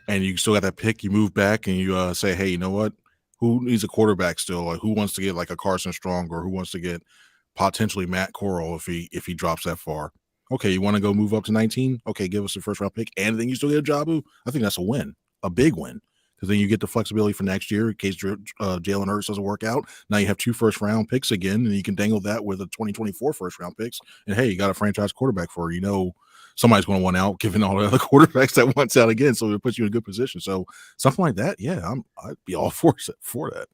and you still got that pick, you move back and you say, hey, you know what, who needs a quarterback still? Like, who wants to get like a Carson Strong, or who wants to get potentially Matt Corral if he drops that far? Okay, you want to go move up to 19? Okay, give us a first round pick, and then you still get a Jabu. I think that's a win, a big win, because then you get the flexibility for next year in case Jalen Hurts doesn't work out. Now you have 2 first round picks again, and you can dangle that with a 2024 first round picks. And hey, you got a franchise quarterback for, somebody's going to want out, given all the other quarterbacks that wants out again. So it puts you in a good position. So something like that, yeah, I'd be all for that.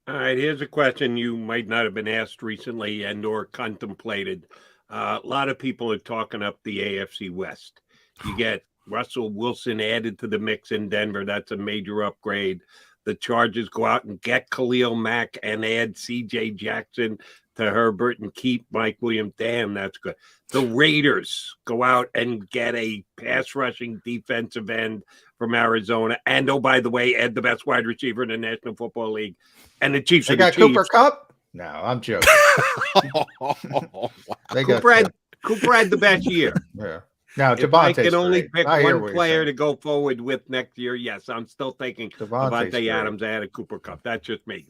All right, here's a question you might not have been asked recently and or contemplated. A lot of people are talking up the AFC West. You get Russell Wilson added to the mix in Denver. That's a major upgrade. The Chargers go out and get Khalil Mack and add C.J. Jackson to Herbert and keep Mike Williams. Damn, that's good. The Raiders go out and get a pass rushing defensive end from Arizona. And, oh, by the way, add the best wide receiver in the National Football League. And the Chiefs they are the got Chiefs. Cooper Kupp? No, I'm joking. Cooper had the best year. Yeah. Now, if I can only great. pick one player to go forward with next year, yes, I'm still thinking Devontae Adams ahead of Cooper Kupp. That's just me.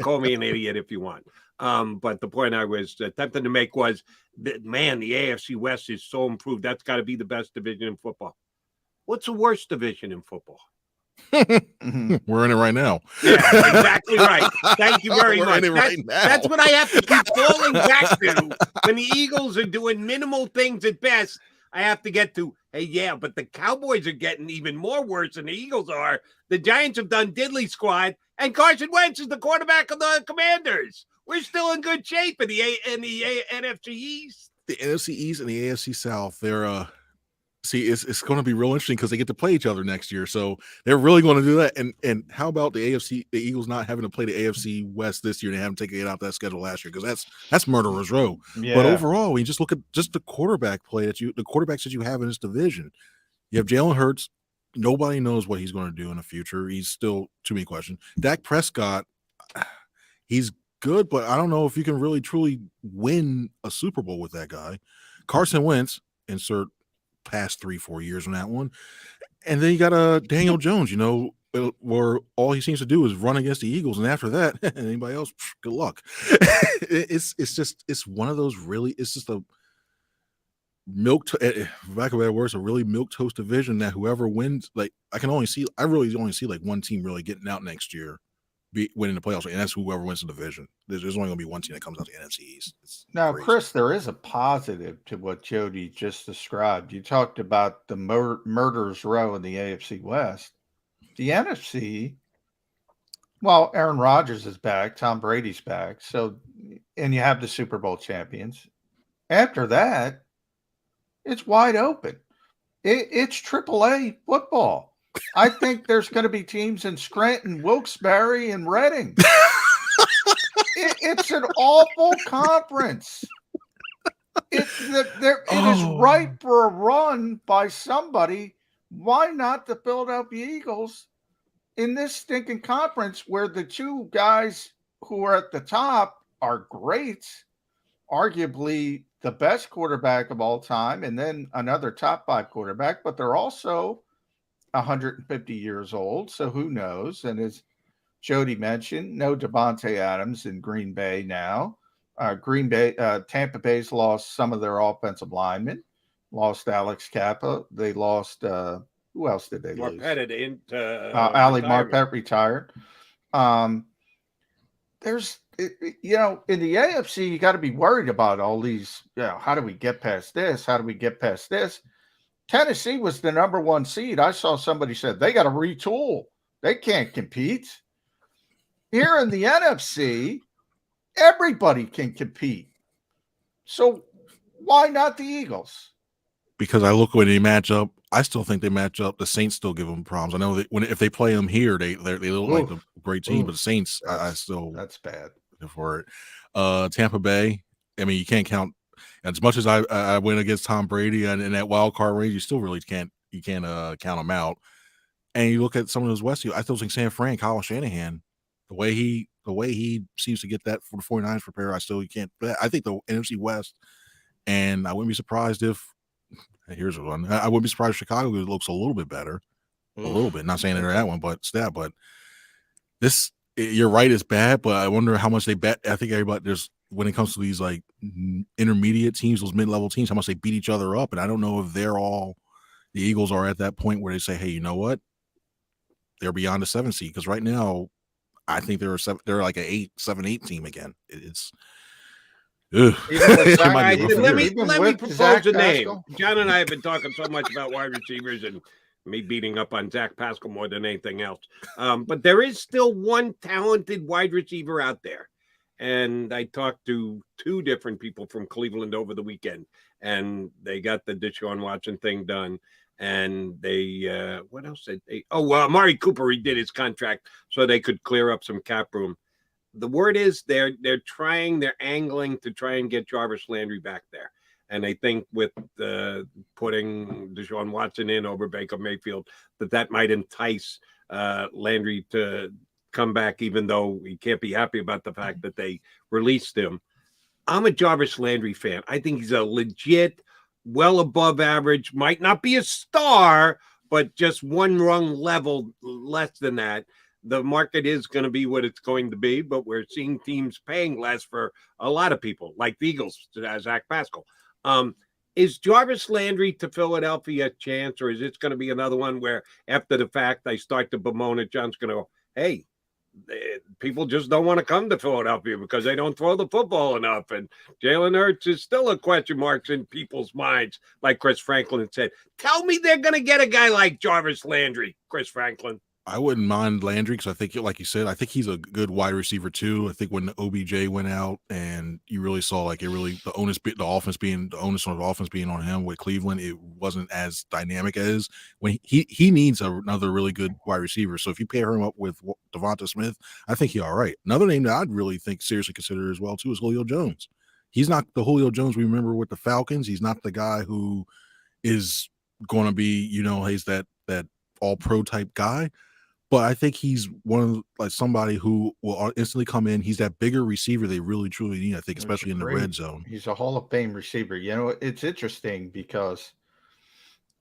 Call me an idiot if you want. But the point I was attempting to make was that, man, the AFC West is so improved. That's got to be the best division in football. What's the worst division in football? We're in it right now. Yeah, exactly right. Thank you very much. That's what I have to keep falling back to. When the Eagles are doing minimal things at best, I have to get to, hey, yeah, but the Cowboys are getting even more worse than the Eagles are. The Giants have done diddly squad, and Carson Wentz is the quarterback of the Commanders. We're still in good shape in the NFC East. The NFC East and the AFC South, they're it's going to be real interesting because they get to play each other next year. So they're really going to do that. And how about the Eagles not having to play the AFC West this year and having taken it out that schedule last year? Because that's murderer's row. Yeah. But overall, when you just look at just the quarterback play the quarterbacks that you have in this division, you have Jalen Hurts. Nobody knows what he's going to do in the future. He's still too many questions. Dak Prescott, he's good, but I don't know if you can really truly win a Super Bowl with that guy. Carson Wentz, insert past 3-4 years on that one. And then you got Daniel Jones, where all he seems to do is run against the Eagles, and after that, anybody else, good luck. It's one of those really, it's just a back of better words, a really milquetoast division that whoever wins, like I really only see like one team really getting out next year, winning the playoffs, and that's whoever wins the division. There's only going to be one team that comes out to the NFC East. Now, crazy. Chris, there is a positive to what Jody just described. You talked about the murderer's row in the AFC West. The NFC, well, Aaron Rodgers is back. Tom Brady's back. So, and you have the Super Bowl champions. After that, it's wide open. It's AAA football. I think there's going to be teams in Scranton, Wilkes-Barre, and Reading. It's an awful conference. It is ripe for a run by somebody. Why not the Philadelphia Eagles in this stinking conference where the two guys who are at the top are greats, arguably the best quarterback of all time, and then another top 5 quarterback, but they're also 150 years old, so who knows? And as Jody mentioned, no Devontae Adams in Green Bay now. Tampa Bay's lost some of their offensive linemen, lost Alex Kappa. They lost, who else did they lose? Ali Marpet retired. There's, in the AFC, you got to be worried about all these, how do we get past this? How do we get past this? Tennessee was the number 1 seed. I saw somebody said they got to retool. They can't compete. Here in the NFC, everybody can compete. So why not the Eagles? Because I look when they match up, I still think they match up. The Saints still give them problems. I know that if they play them here, they look like a great team. But the Saints, I still that's bad for it. Tampa Bay. I mean, you can't count as much as I went against Tom Brady and in that wild card range. You still really can't count them out. And you look at some of those West. I still think San Fran, Kyle Shanahan, the way he seems to get that for the 49ers prepare. You can't. I think the NFC West, and I wouldn't be surprised if. Here's one. I wouldn't be surprised if Chicago looks a little bit better. A little bit. Not saying they're that one, but stat. But this, you're right, it's bad. But I wonder how much they bet. I think everybody when it comes to these like intermediate teams, those mid-level teams, how much they beat each other up. And I don't know if the Eagles are at that point where they say, hey, you know what? They're beyond the 7 seed because right now, I think they're like a 7-8 team again. It's. Let me propose a name. Pascal? John and I have been talking so much about wide receivers and me beating up on Zach Pascal more than anything else. But there is still one talented wide receiver out there. And I talked to 2 different people from Cleveland over the weekend, and they got the Deshaun Watson thing done. And they, what else did they? Amari Cooper redid his contract so they could clear up some cap room. The word is they're angling to try and get Jarvis Landry back there. And I think with putting Deshaun Watson in over Baker Mayfield, that might entice Landry to come back, even though he can't be happy about the fact that they released him. I'm a Jarvis Landry fan. I think he's a legit, well above average, might not be a star, but just one rung level less than that. The market is going to be what it's going to be, but we're seeing teams paying less for a lot of people, like the Eagles, Zach Pascal. Is Jarvis Landry to Philadelphia a chance, or is it going to be another one where after the fact I start to bemoan it, John's going to go, hey, people just don't want to come to Philadelphia because they don't throw the football enough, and Jalen Hurts is still a question mark in people's minds, like Chris Franklin said. Tell me they're going to get a guy like Jarvis Landry, Chris Franklin. I wouldn't mind Landry because I think, like you said, I think he's a good wide receiver too. I think when OBJ went out and you really saw like the onus on the offense being on him with Cleveland, it wasn't as dynamic as when he needs another really good wide receiver. So if you pair him up with Devonta Smith, I think he's all right. Another name that I'd really seriously consider as well too is Julio Jones. He's not the Julio Jones we remember with the Falcons. He's not the guy who is going to be, he's that all pro type guy. But I think he's somebody who will instantly come in. He's that bigger receiver they really truly need, I think, especially in the red zone. He's a Hall of Fame receiver. It's interesting because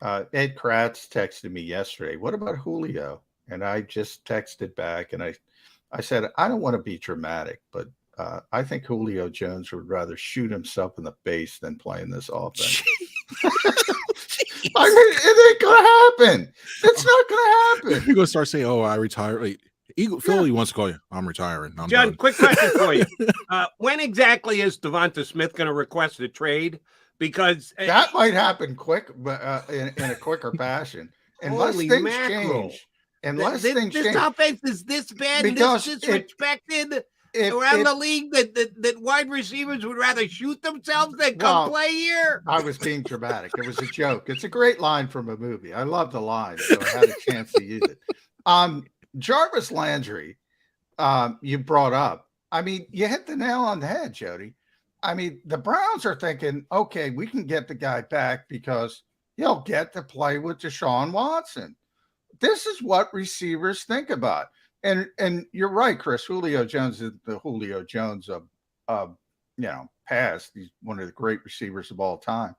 Ed Kratz texted me yesterday, what about Julio? And I just texted back and I said, I don't want to be dramatic, but I think Julio Jones would rather shoot himself in the face than play in this offense. I mean, it ain't gonna happen. It's not gonna happen. You're gonna start saying, "Oh, I retire." Like, Philly wants to call you. I'm retiring. I'm John, done. quick question for you: when exactly is Devonta Smith going to request a trade? Because that might happen quick, but in a quicker fashion, unless things change. Unless things change. This offense is this bad and this disrespected around the league that wide receivers would rather shoot themselves than come play here. I was being dramatic. It was a joke. It's a great line from a movie. I love the line, so I had a chance to use it. Jarvis Landry, you brought up. I mean, you hit the nail on the head, Jody. I mean, the Browns are thinking, okay, we can get the guy back because he'll get to play with Deshaun Watson. This is what receivers think about. And you're right, Chris. Julio Jones is the Julio Jones of past. He's one of the great receivers of all time.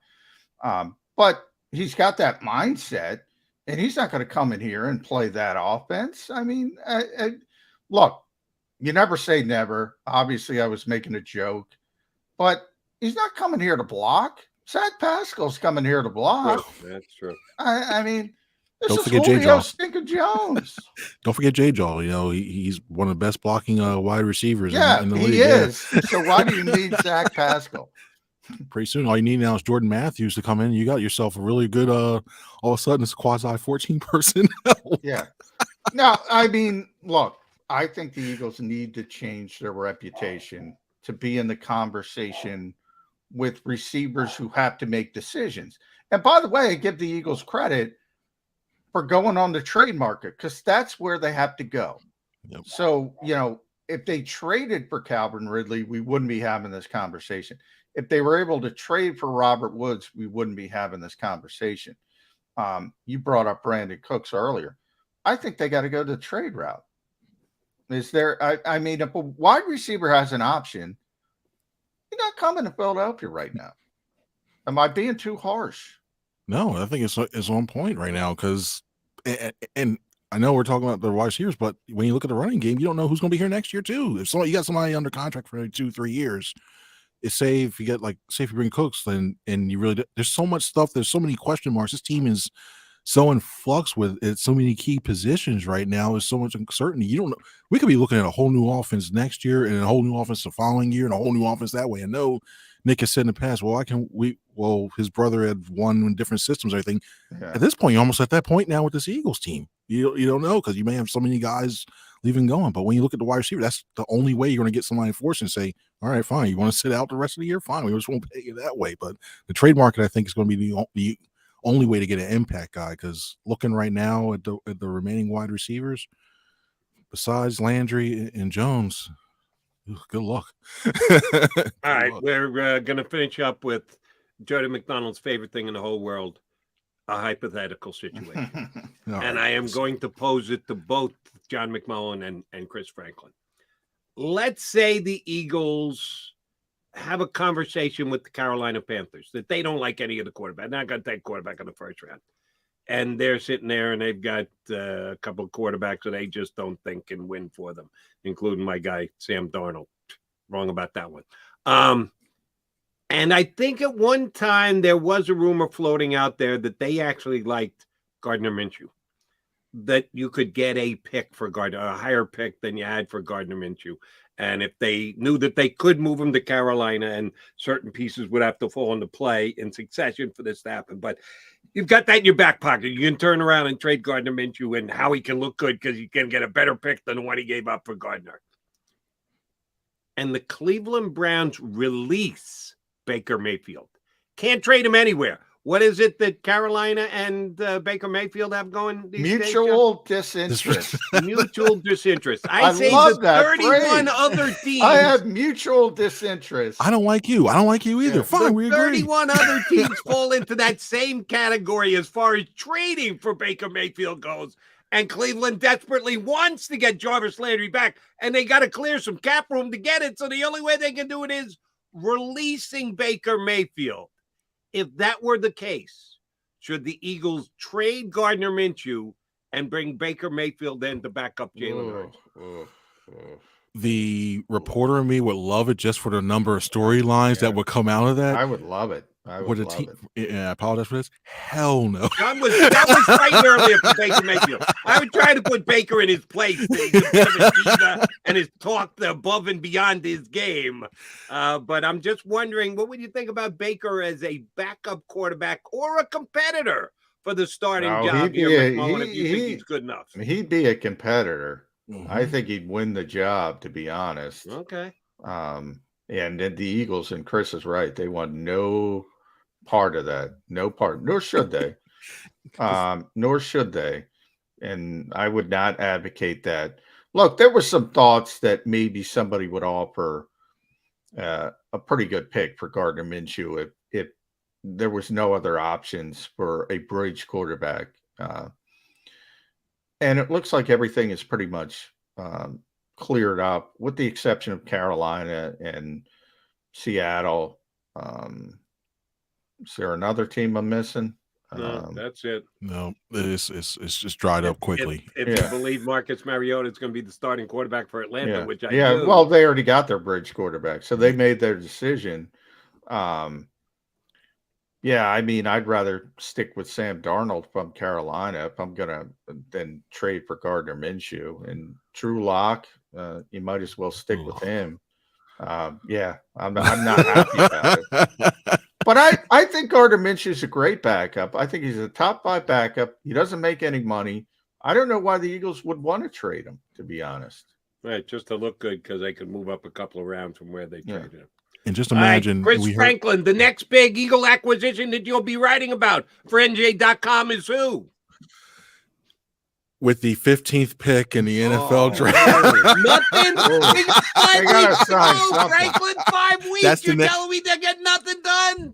But he's got that mindset, and he's not going to come in here and play that offense. I mean, look, you never say never. Obviously, I was making a joke, but he's not coming here to block. Zach Pascal's coming here to block. That's true. I mean, Don't forget J-Jaw. Stinker Jones. Don't forget J-Jaw. He's one of the best blocking wide receivers in the league. He is. So why do you need Zach Pascal? Pretty soon, all you need now is Jordan Matthews to come in. You got yourself a really good. All of a sudden, it's quasi 14 personnel. Yeah. Now, I mean, look, I think the Eagles need to change their reputation to be in the conversation with receivers who have to make decisions. And by the way, I give the Eagles credit for going on the trade market because that's where they have to go. Yep. So, if they traded for Calvin Ridley, we wouldn't be having this conversation. If they were able to trade for Robert Woods, we wouldn't be having this conversation. You brought up Brandon Cooks earlier. I think they got to go the trade route. Is there, I mean, if a wide receiver has an option, you're not coming to Philadelphia right now. Am I being too harsh? No, I think it's on point right now because, and I know we're talking about the wide receivers, but when you look at the running game, you don't know who's going to be here next year too. If you got somebody under contract for 2-3 years, it's say if you get say if you bring Cooks, then and you really there's so much stuff. There's so many question marks. This team is so in flux with it, so many key positions right now. There's so much uncertainty. You don't know. We could be looking at a whole new offense next year and a whole new offense the following year and a whole new offense that way. I know Nick has said in the past, his brother had won in different systems, everything. Yeah. At this point, you're almost at that point now with this Eagles team. You don't know because you may have so many guys leaving going. But when you look at the wide receiver, that's the only way you're going to get somebody forced and say, all right, fine. You want to sit out the rest of the year? Fine. We just won't pay you that way. But the trade market, I think, is going to be the only way to get an impact guy because looking right now at the remaining wide receivers, besides Landry and Jones, good luck. All right, we're going to finish up with Jody McDonald's favorite thing in the whole world, a hypothetical situation. And I am going to pose it to both John McMullen and Chris Franklin. Let's say the Eagles have a conversation with the Carolina Panthers that they don't like any of the quarterback. They're not going to take quarterback in the first round. And they're sitting there and they've got a couple of quarterbacks that they just don't think can win for them, including my guy, Sam Darnold. Wrong about that one. And I think at one time there was a rumor floating out there that they actually liked Gardner Minshew, that you could get a pick for Gardner, a higher pick than you had for Gardner Minshew. And if they knew that they could move him to Carolina and certain pieces would have to fall into play in succession for this to happen. But you've got that in your back pocket. You can turn around and trade Gardner Minshew and how he can look good because you can get a better pick than the one he gave up for Gardner. And the Cleveland Browns release Baker Mayfield. Can't trade him anywhere. What is it that Carolina and Baker Mayfield have going? Mutual disinterest. Mutual disinterest. I say love the that 31 phrase. other teams. I have mutual disinterest. I don't like you. I don't like you either. Yeah. Fine, we agree. 31 other teams fall into that same category as far as trading for Baker Mayfield goes. And Cleveland desperately wants to get Jarvis Landry back, and they got to clear some cap room to get it. So the only way they can do it is releasing Baker Mayfield. If that were the case, should the Eagles trade Gardner Minshew and bring Baker Mayfield in to back up Jalen Hurts? The reporter in me would love it just for the number of storylines that would come out of that. I would love it. I would love it. Yeah, I apologize for this. Hell no. That was right earlier for Baker Mayfield. I would try to put Baker in his place and his talk above and beyond his game. But I'm just wondering, what would you think about Baker as a backup quarterback or a competitor for the starting job here, McMullen, if you think he's good enough? He'd be a competitor. Mm-hmm. I think he'd win the job, to be honest. Okay. And then the Eagles, and Chris is right, they want no part of that. No part, nor should they. Nor should they. And I would not advocate that. Look, there were some thoughts that maybe somebody would offer a pretty good pick for Gardner Minshew if there was no other options for a bridge quarterback. And it looks like everything is pretty much cleared up, with the exception of Carolina and Seattle. Is there another team I'm missing? No, that's it. No, it's just dried up quickly. If you believe Marcus Mariota is going to be the starting quarterback for Atlanta, which I do. Well, they already got their bridge quarterback, so they made their decision. I mean, I'd rather stick with Sam Darnold from Carolina if I'm gonna than trade for Gardner Minshew. And Drew Lock, you might as well stick with him. Yeah, I'm not happy about it. But I think Gardner Minshew's a great backup. I think he's a top 5 backup. He doesn't make any money. I don't know why the Eagles would want to trade him, to be honest. Right, just to look good because they could move up a couple of rounds from where they traded him. And just imagine, Chris Franklin, the next big Eagle acquisition that you'll be writing about for NJ.com is who? With the 15th pick in the NFL draft. Nothing. They got 5 weeks to go, Franklin. 5 weeks. That's You're telling me they get nothing done?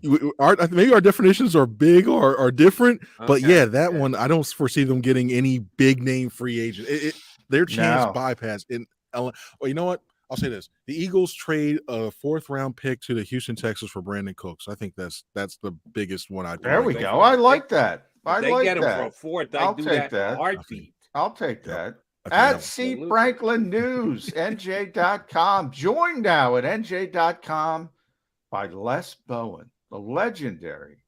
Maybe our definitions are big or different, but yeah, that one, I don't foresee them getting any big name free agent. Their chance bypass. Well, you know what? I'll say this: the Eagles trade a 4th round pick to the Houston Texans for Brandon Cooks. I think that's the biggest one. There we go. I like that. I like get him for a 4th. I'll take that. Heartbeat. I'll take that. At C. Franklin News, NJ.com. Joined now at NJ.com by Les Bowen, the legendary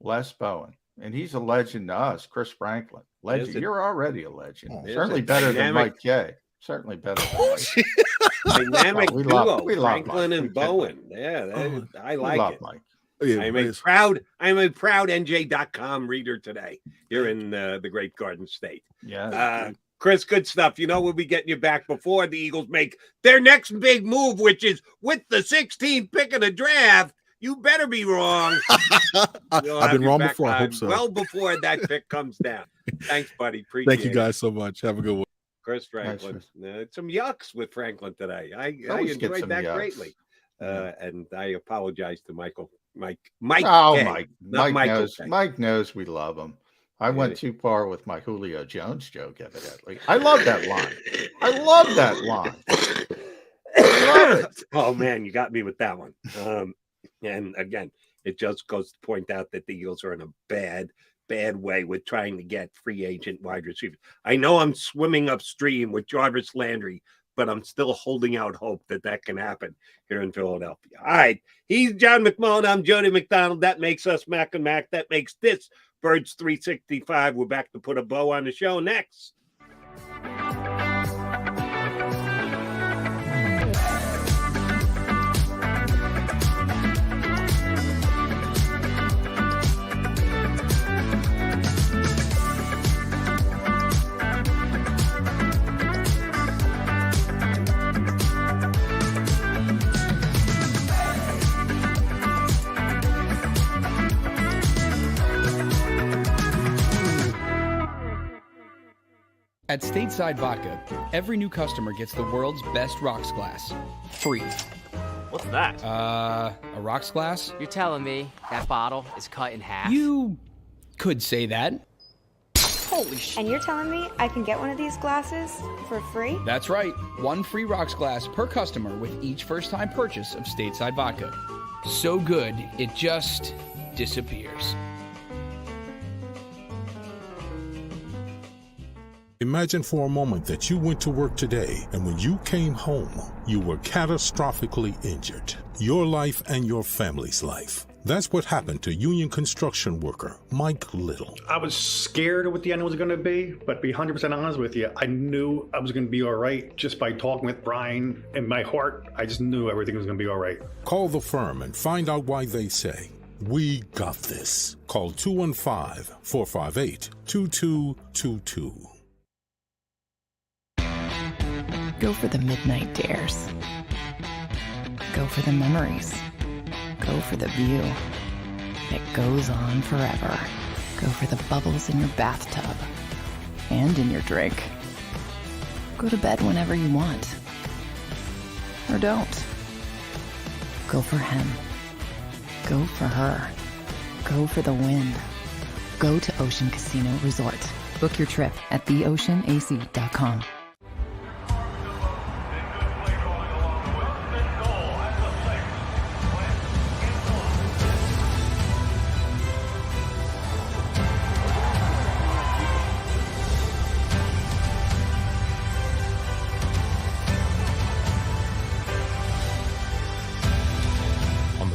Les Bowen. And he's a legend to us, Chris Franklin. Legend. You're already a legend. Certainly better than Mike Kay. Certainly better than Mike. Dynamic duo, we love Franklin Mike. and Bowen. Yeah, I like it. Mike. Yeah, I'm a proud NJ.com reader today here in the great Garden State. Yeah. Chris, good stuff. You know, we'll be getting you back before the Eagles make their next big move, which is with the 16th pick of the draft. You better be wrong. I've been wrong before. I hope so. Well before that pick comes down. Thanks, buddy. Appreciate it. Thank you guys so much. Have a good one. Chris Franklin. Some yucks with Franklin today. I enjoyed that greatly. And I apologize to Mike. Oh, K. Mike knows we love him. I went too far with my Julio Jones joke, evidently. I love that line. I love it. Oh, man, you got me with that one. And again, it just goes to point out that the Eagles are in a bad way with trying to get free agent wide receivers. I know I'm swimming upstream with Jarvis Landry, but I'm still holding out hope that can happen here in Philadelphia. All right. He's John McMullen. I'm Jody McDonald. That makes us Mac and Mac. That makes this Birds 365. We're back to put a bow on the show next. At Stateside Vodka, every new customer gets the world's best rocks glass, free. What's that? A rocks glass? You're telling me that bottle is cut in half? You could say that. Holy shit. And you're telling me I can get one of these glasses for free? That's right. 1 free rocks glass per customer with each first-time purchase of Stateside Vodka. So good, it just disappears. Imagine for a moment that you went to work today and when you came home, you were catastrophically injured. Your life and your family's life. That's what happened to union construction worker Mike Little. I was scared of what the end was going to be, but to be 100% honest with you, I knew I was going to be all right just by talking with Brian. In my heart, I just knew everything was going to be all right. Call the firm and find out why they say, "We got this." Call 215-458-2222. Go for the midnight dares. Go for the memories. Go for the view that goes on forever. Go for the bubbles in your bathtub and in your drink. Go to bed whenever you want. Or don't. Go for him. Go for her. Go for the win. Go to Ocean Casino Resort. Book your trip at theoceanac.com.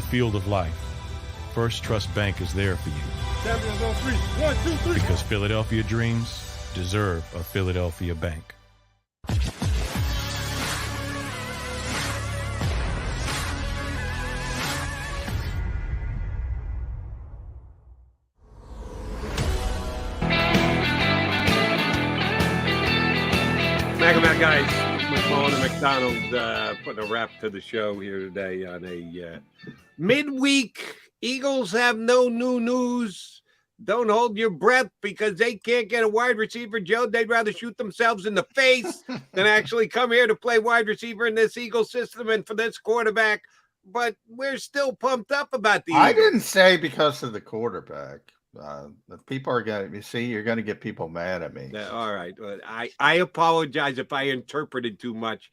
Field of life, First Trust Bank is there for you. Champions on 3. 1, 2, 3. Because Philadelphia dreams deserve a Philadelphia bank. Welcome back, guys. McMullen and McDonald putting a wrap to the show here today on a midweek. Eagles have no new news. Don't hold your breath because they can't get a wide receiver, Joe. They'd rather shoot themselves in the face than actually come here to play wide receiver in this Eagle system and for this quarterback. But we're still pumped up about the Eagles. I didn't say because of the quarterback. People are going to see. You're going to get people mad at me. All right. I apologize if I interpreted too much.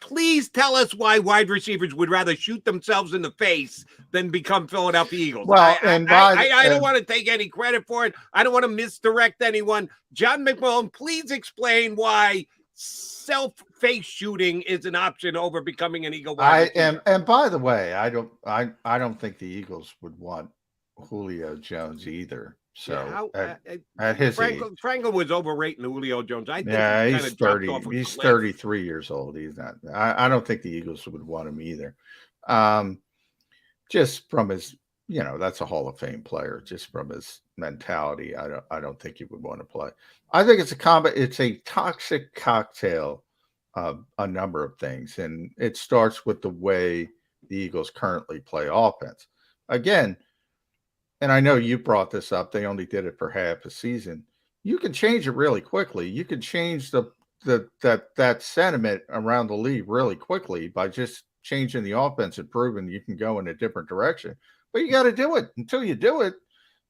Please tell us why wide receivers would rather shoot themselves in the face than become Philadelphia Eagles. Well, I don't want to take any credit for it. I don't want to misdirect anyone. John McMullen, please explain why self-face shooting is an option over becoming an Eagle wide receiver. And by the way, I don't think the Eagles would want Julio Jones either. So at his age, Frankel was overrating Julio Jones. I think he's 30. He's 33 years old. He's not. I don't think the Eagles would want him either. Just from his, that's a Hall of Fame player. Just from his mentality, I don't think he would want to play. I think it's It's a toxic cocktail of a number of things, and it starts with the way the Eagles currently play offense. Again. And I know you brought this up. They only did it for half a season. You can change it really quickly. You can change that sentiment around the league really quickly by just changing the offense and proving you can go in a different direction. But you got to do it. Until you do it,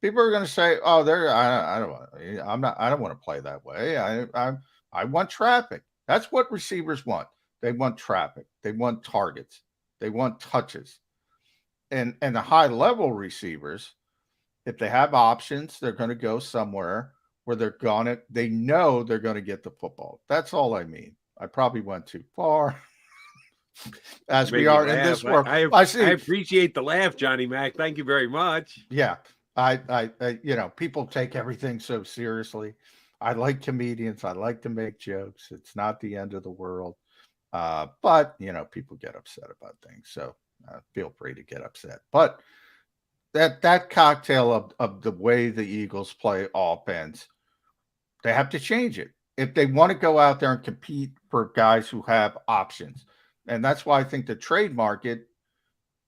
people are going to say, "Oh, I don't want to play that way. I want traffic." That's what receivers want. They want traffic. They want targets. They want touches. And the high level receivers, if they have options, they're going to go somewhere where they know they're going to get the football. That's all I mean. I probably went too far. As we are in this world. I appreciate the laugh, Johnny Mac. Thank you very much. Yeah. I people take everything so seriously. I like comedians. I like to make jokes. It's not the end of the world. But people get upset about things. So feel free to get upset. But that cocktail of the way the Eagles play offense, they have to change it if they want to go out there and compete for guys who have options. And that's why I think the trade market,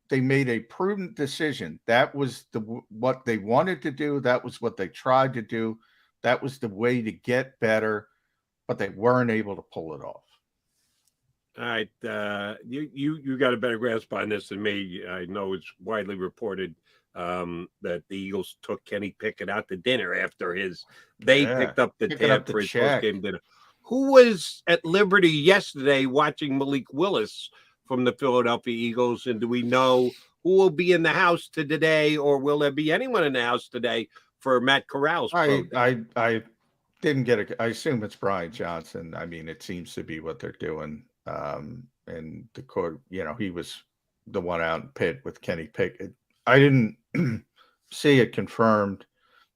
they made a prudent decision. That was what they wanted to do. That was what they tried to do. That was the way to get better, but they weren't able to pull it off. All right. You got a better grasp on this than me. I know it's widely reported that the Eagles took Kenny Pickett out to dinner after they picked up the tab for his post-game dinner. Who was at liberty yesterday watching Malik Willis from the Philadelphia Eagles? And do we know who will be in the house today, or will there be anyone in the house today for Matt Corral's program? I didn't get I assume it's Brian Johnson. I mean, it seems to be what they're doing. And the court, he was the one out in Pitt with Kenny Pickett. I didn't see it confirmed.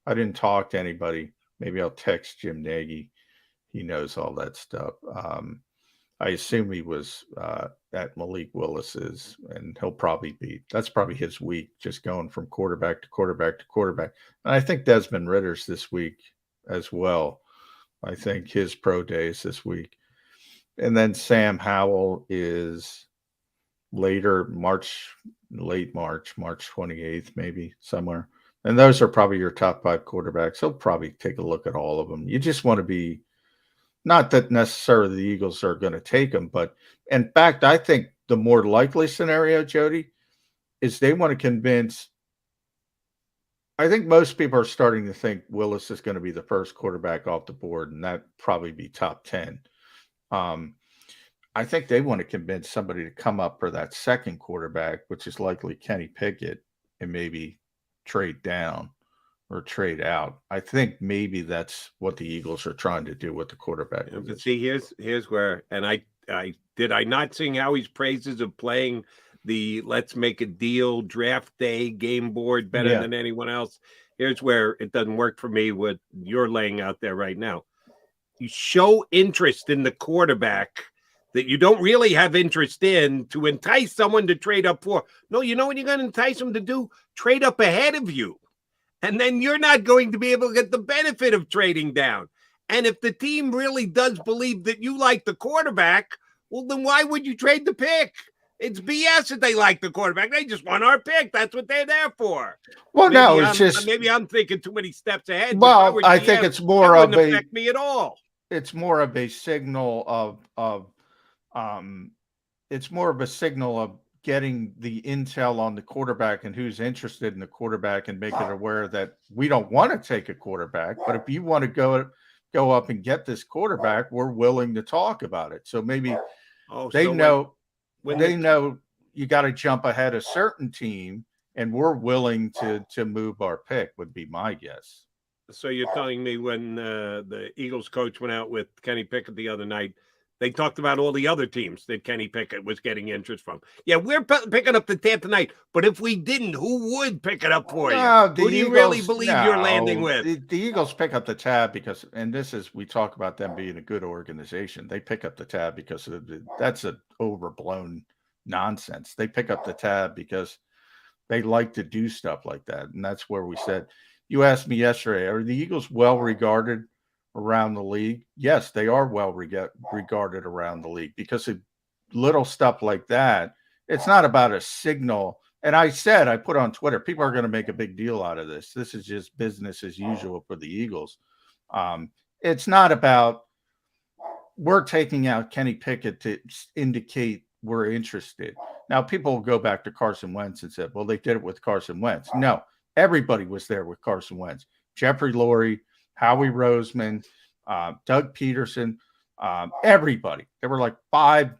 I didn't talk to anybody. Maybe I'll text Jim Nagy. He knows all that stuff. I assume he was at Malik Willis's, and that's probably his week, just going from quarterback to quarterback to quarterback. And I think Desmond Ritter's this week as well. I think his pro day is this week. And then Sam Howell is late March, March 28th, maybe somewhere. And those are probably your top 5 quarterbacks. He'll probably take a look at all of them. You just want to be, not that necessarily the Eagles are going to take them, but in fact, I think the more likely scenario, Jody, is they want to convince. I think most people are starting to think Willis is going to be the first quarterback off the board, and that probably be top 10. I think they want to convince somebody to come up for that second quarterback, which is likely Kenny Pickett, and maybe trade down or trade out. I think maybe that's what the Eagles are trying to do with the quarterback. But see, here's where, and I did not sing Howie's praises of playing the let's make a deal draft day game board better than anyone else. Here's where it doesn't work for me, what you're laying out there right now. You show interest in the quarterback that you don't really have interest in to entice someone to trade up for. No, you know what you're going to entice them to do? Trade up ahead of you. And then you're not going to be able to get the benefit of trading down. And if the team really does believe that you like the quarterback, well, then why would you trade the pick? It's BS that they like the quarterback. They just want our pick. That's what they're there for. Well, Maybe no, it's just maybe I'm thinking too many steps ahead. Well, I think it's more of a affect me at all. It's more of a signal of it's more of a signal of getting the intel on the quarterback and who's interested in the quarterback and make it aware that we don't want to take a quarterback, but if you want to go up and get this quarterback, we're willing to talk about it. So maybe they know you got to jump ahead a certain team, and we're willing to move our pick, would be my guess. So you're telling me when the Eagles coach went out with Kenny Pickett the other night, they talked about all the other teams that Kenny Pickett was getting interest from. Yeah, we're picking up the tab tonight, but if we didn't, who would pick it up for you? Who do you really believe you're landing with? The Eagles pick up the tab because, and this is, we talk about them being a good organization. They pick up the tab because that's an overblown nonsense. They pick up the tab because they like to do stuff like that. And that's where we said, you asked me yesterday, are the Eagles well regarded around the league? Yes, they are well regarded around the league because of little stuff like that. It's not about a signal. And I put on Twitter, people are going to make a big deal out of this. This is just business as usual for the Eagles. It's not about we're taking out Kenny Pickett to indicate we're interested. Now, people will go back to Carson Wentz and say, well, they did it with Carson Wentz. No, everybody was there with Carson Wentz. Jeffrey Lurie, Howie Roseman, Doug Peterson, everybody. There were like 5.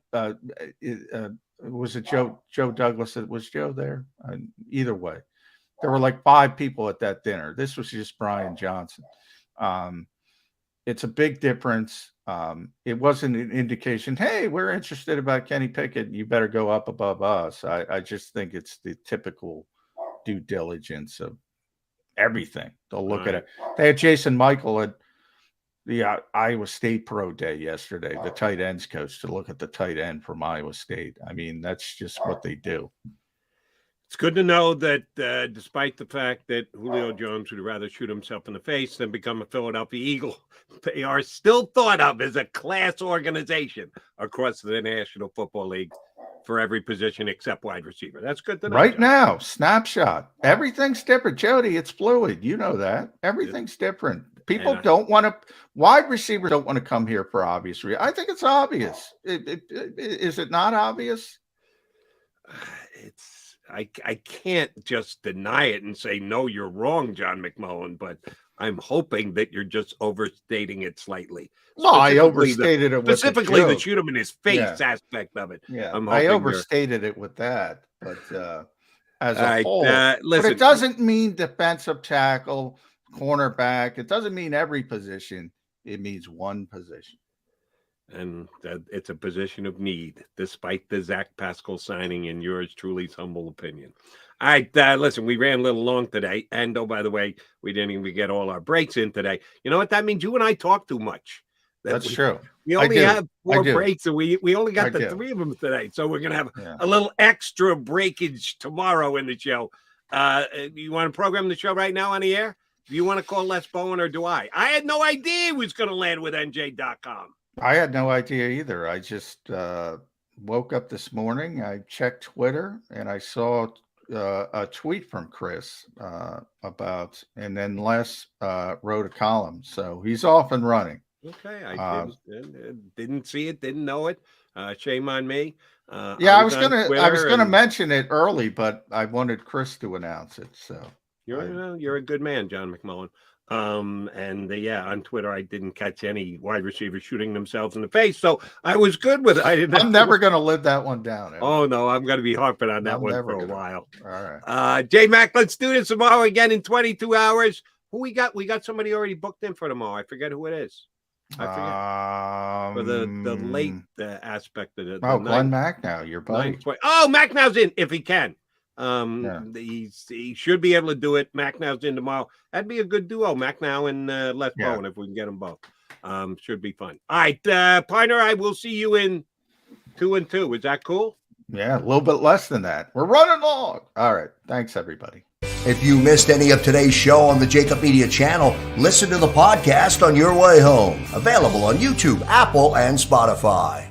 Was it Joe Douglas? Was Joe there? Either way, there were like 5 people at that dinner. This was just Brian Johnson. It's a big difference. It wasn't an indication, hey, we're interested about Kenny Pickett. You better go up above us. I just think it's the typical due diligence of everything. They'll look at it. They had Jason Michael at the Iowa State Pro Day yesterday, the tight ends coach, to look at the tight end from Iowa State. I mean, that's just what they do. It's good to know that despite the fact that Julio Jones would rather shoot himself in the face than become a Philadelphia Eagle, they are still thought of as a class organization across the National Football League for every position except wide receiver. That's good to know. Right now, snapshot. Everything's different. Jody, it's fluid. You know that. Everything's different. People don't want to, wide receivers don't want to come here for obvious reasons. I think it's obvious. Is it not obvious? I can't just deny it and say, no, you're wrong, John McMullen, but I'm hoping that you're just overstating it slightly. Well, I overstated it with specifically the shoot him in his face aspect of it. Yeah, I overstated it with that, but as a whole, listen, but it doesn't mean defensive tackle, cornerback. It doesn't mean every position. It means one position. And it's a position of need, despite the Zach Pascal signing, in yours truly's humble opinion. All right, listen, we ran a little long today. And, oh, by the way, we didn't even get all our breaks in today. You know what that means? You and I talk too much. That's true. We only have 4 breaks, and we only got the 3 of them today. So we're going to have a little extra breakage tomorrow in the show. You want to program the show right now on the air? Do you want to call Les Bowen, or do I? I had no idea he was going to land with NJ.com. I had no idea either. I just woke up this morning. I checked Twitter, and I saw a tweet from Chris about, and then Les wrote a column. So he's off and running. Okay. I didn't see it, didn't know it. Shame on me. I was gonna mention it early, but I wanted Chris to announce it. So you're a good man, John McMullen. On Twitter, I didn't catch any wide receivers shooting themselves in the face, so I was good with it. I'm never going to live that one down. Oh no, I'm going to be harping on that one for a while. All right, J Mac, let's do this tomorrow again in 22 hours. Who we got? We got somebody already booked in for tomorrow. I forget who it is. I forget. For the late aspect of it. Glenn Macnow, your buddy. Macnow's in if he can. He should be able to do it. Macnow's in tomorrow. That'd be a good duo, Macnow and Les Bowen, if we can get them both. Should be fun. All right, partner, I will see you in 2 and 2. Is that cool? Yeah, a little bit less than that. We're running long. All right. Thanks, everybody. If you missed any of today's show on the JAKIB Media channel, listen to the podcast on your way home. Available on YouTube, Apple, and Spotify.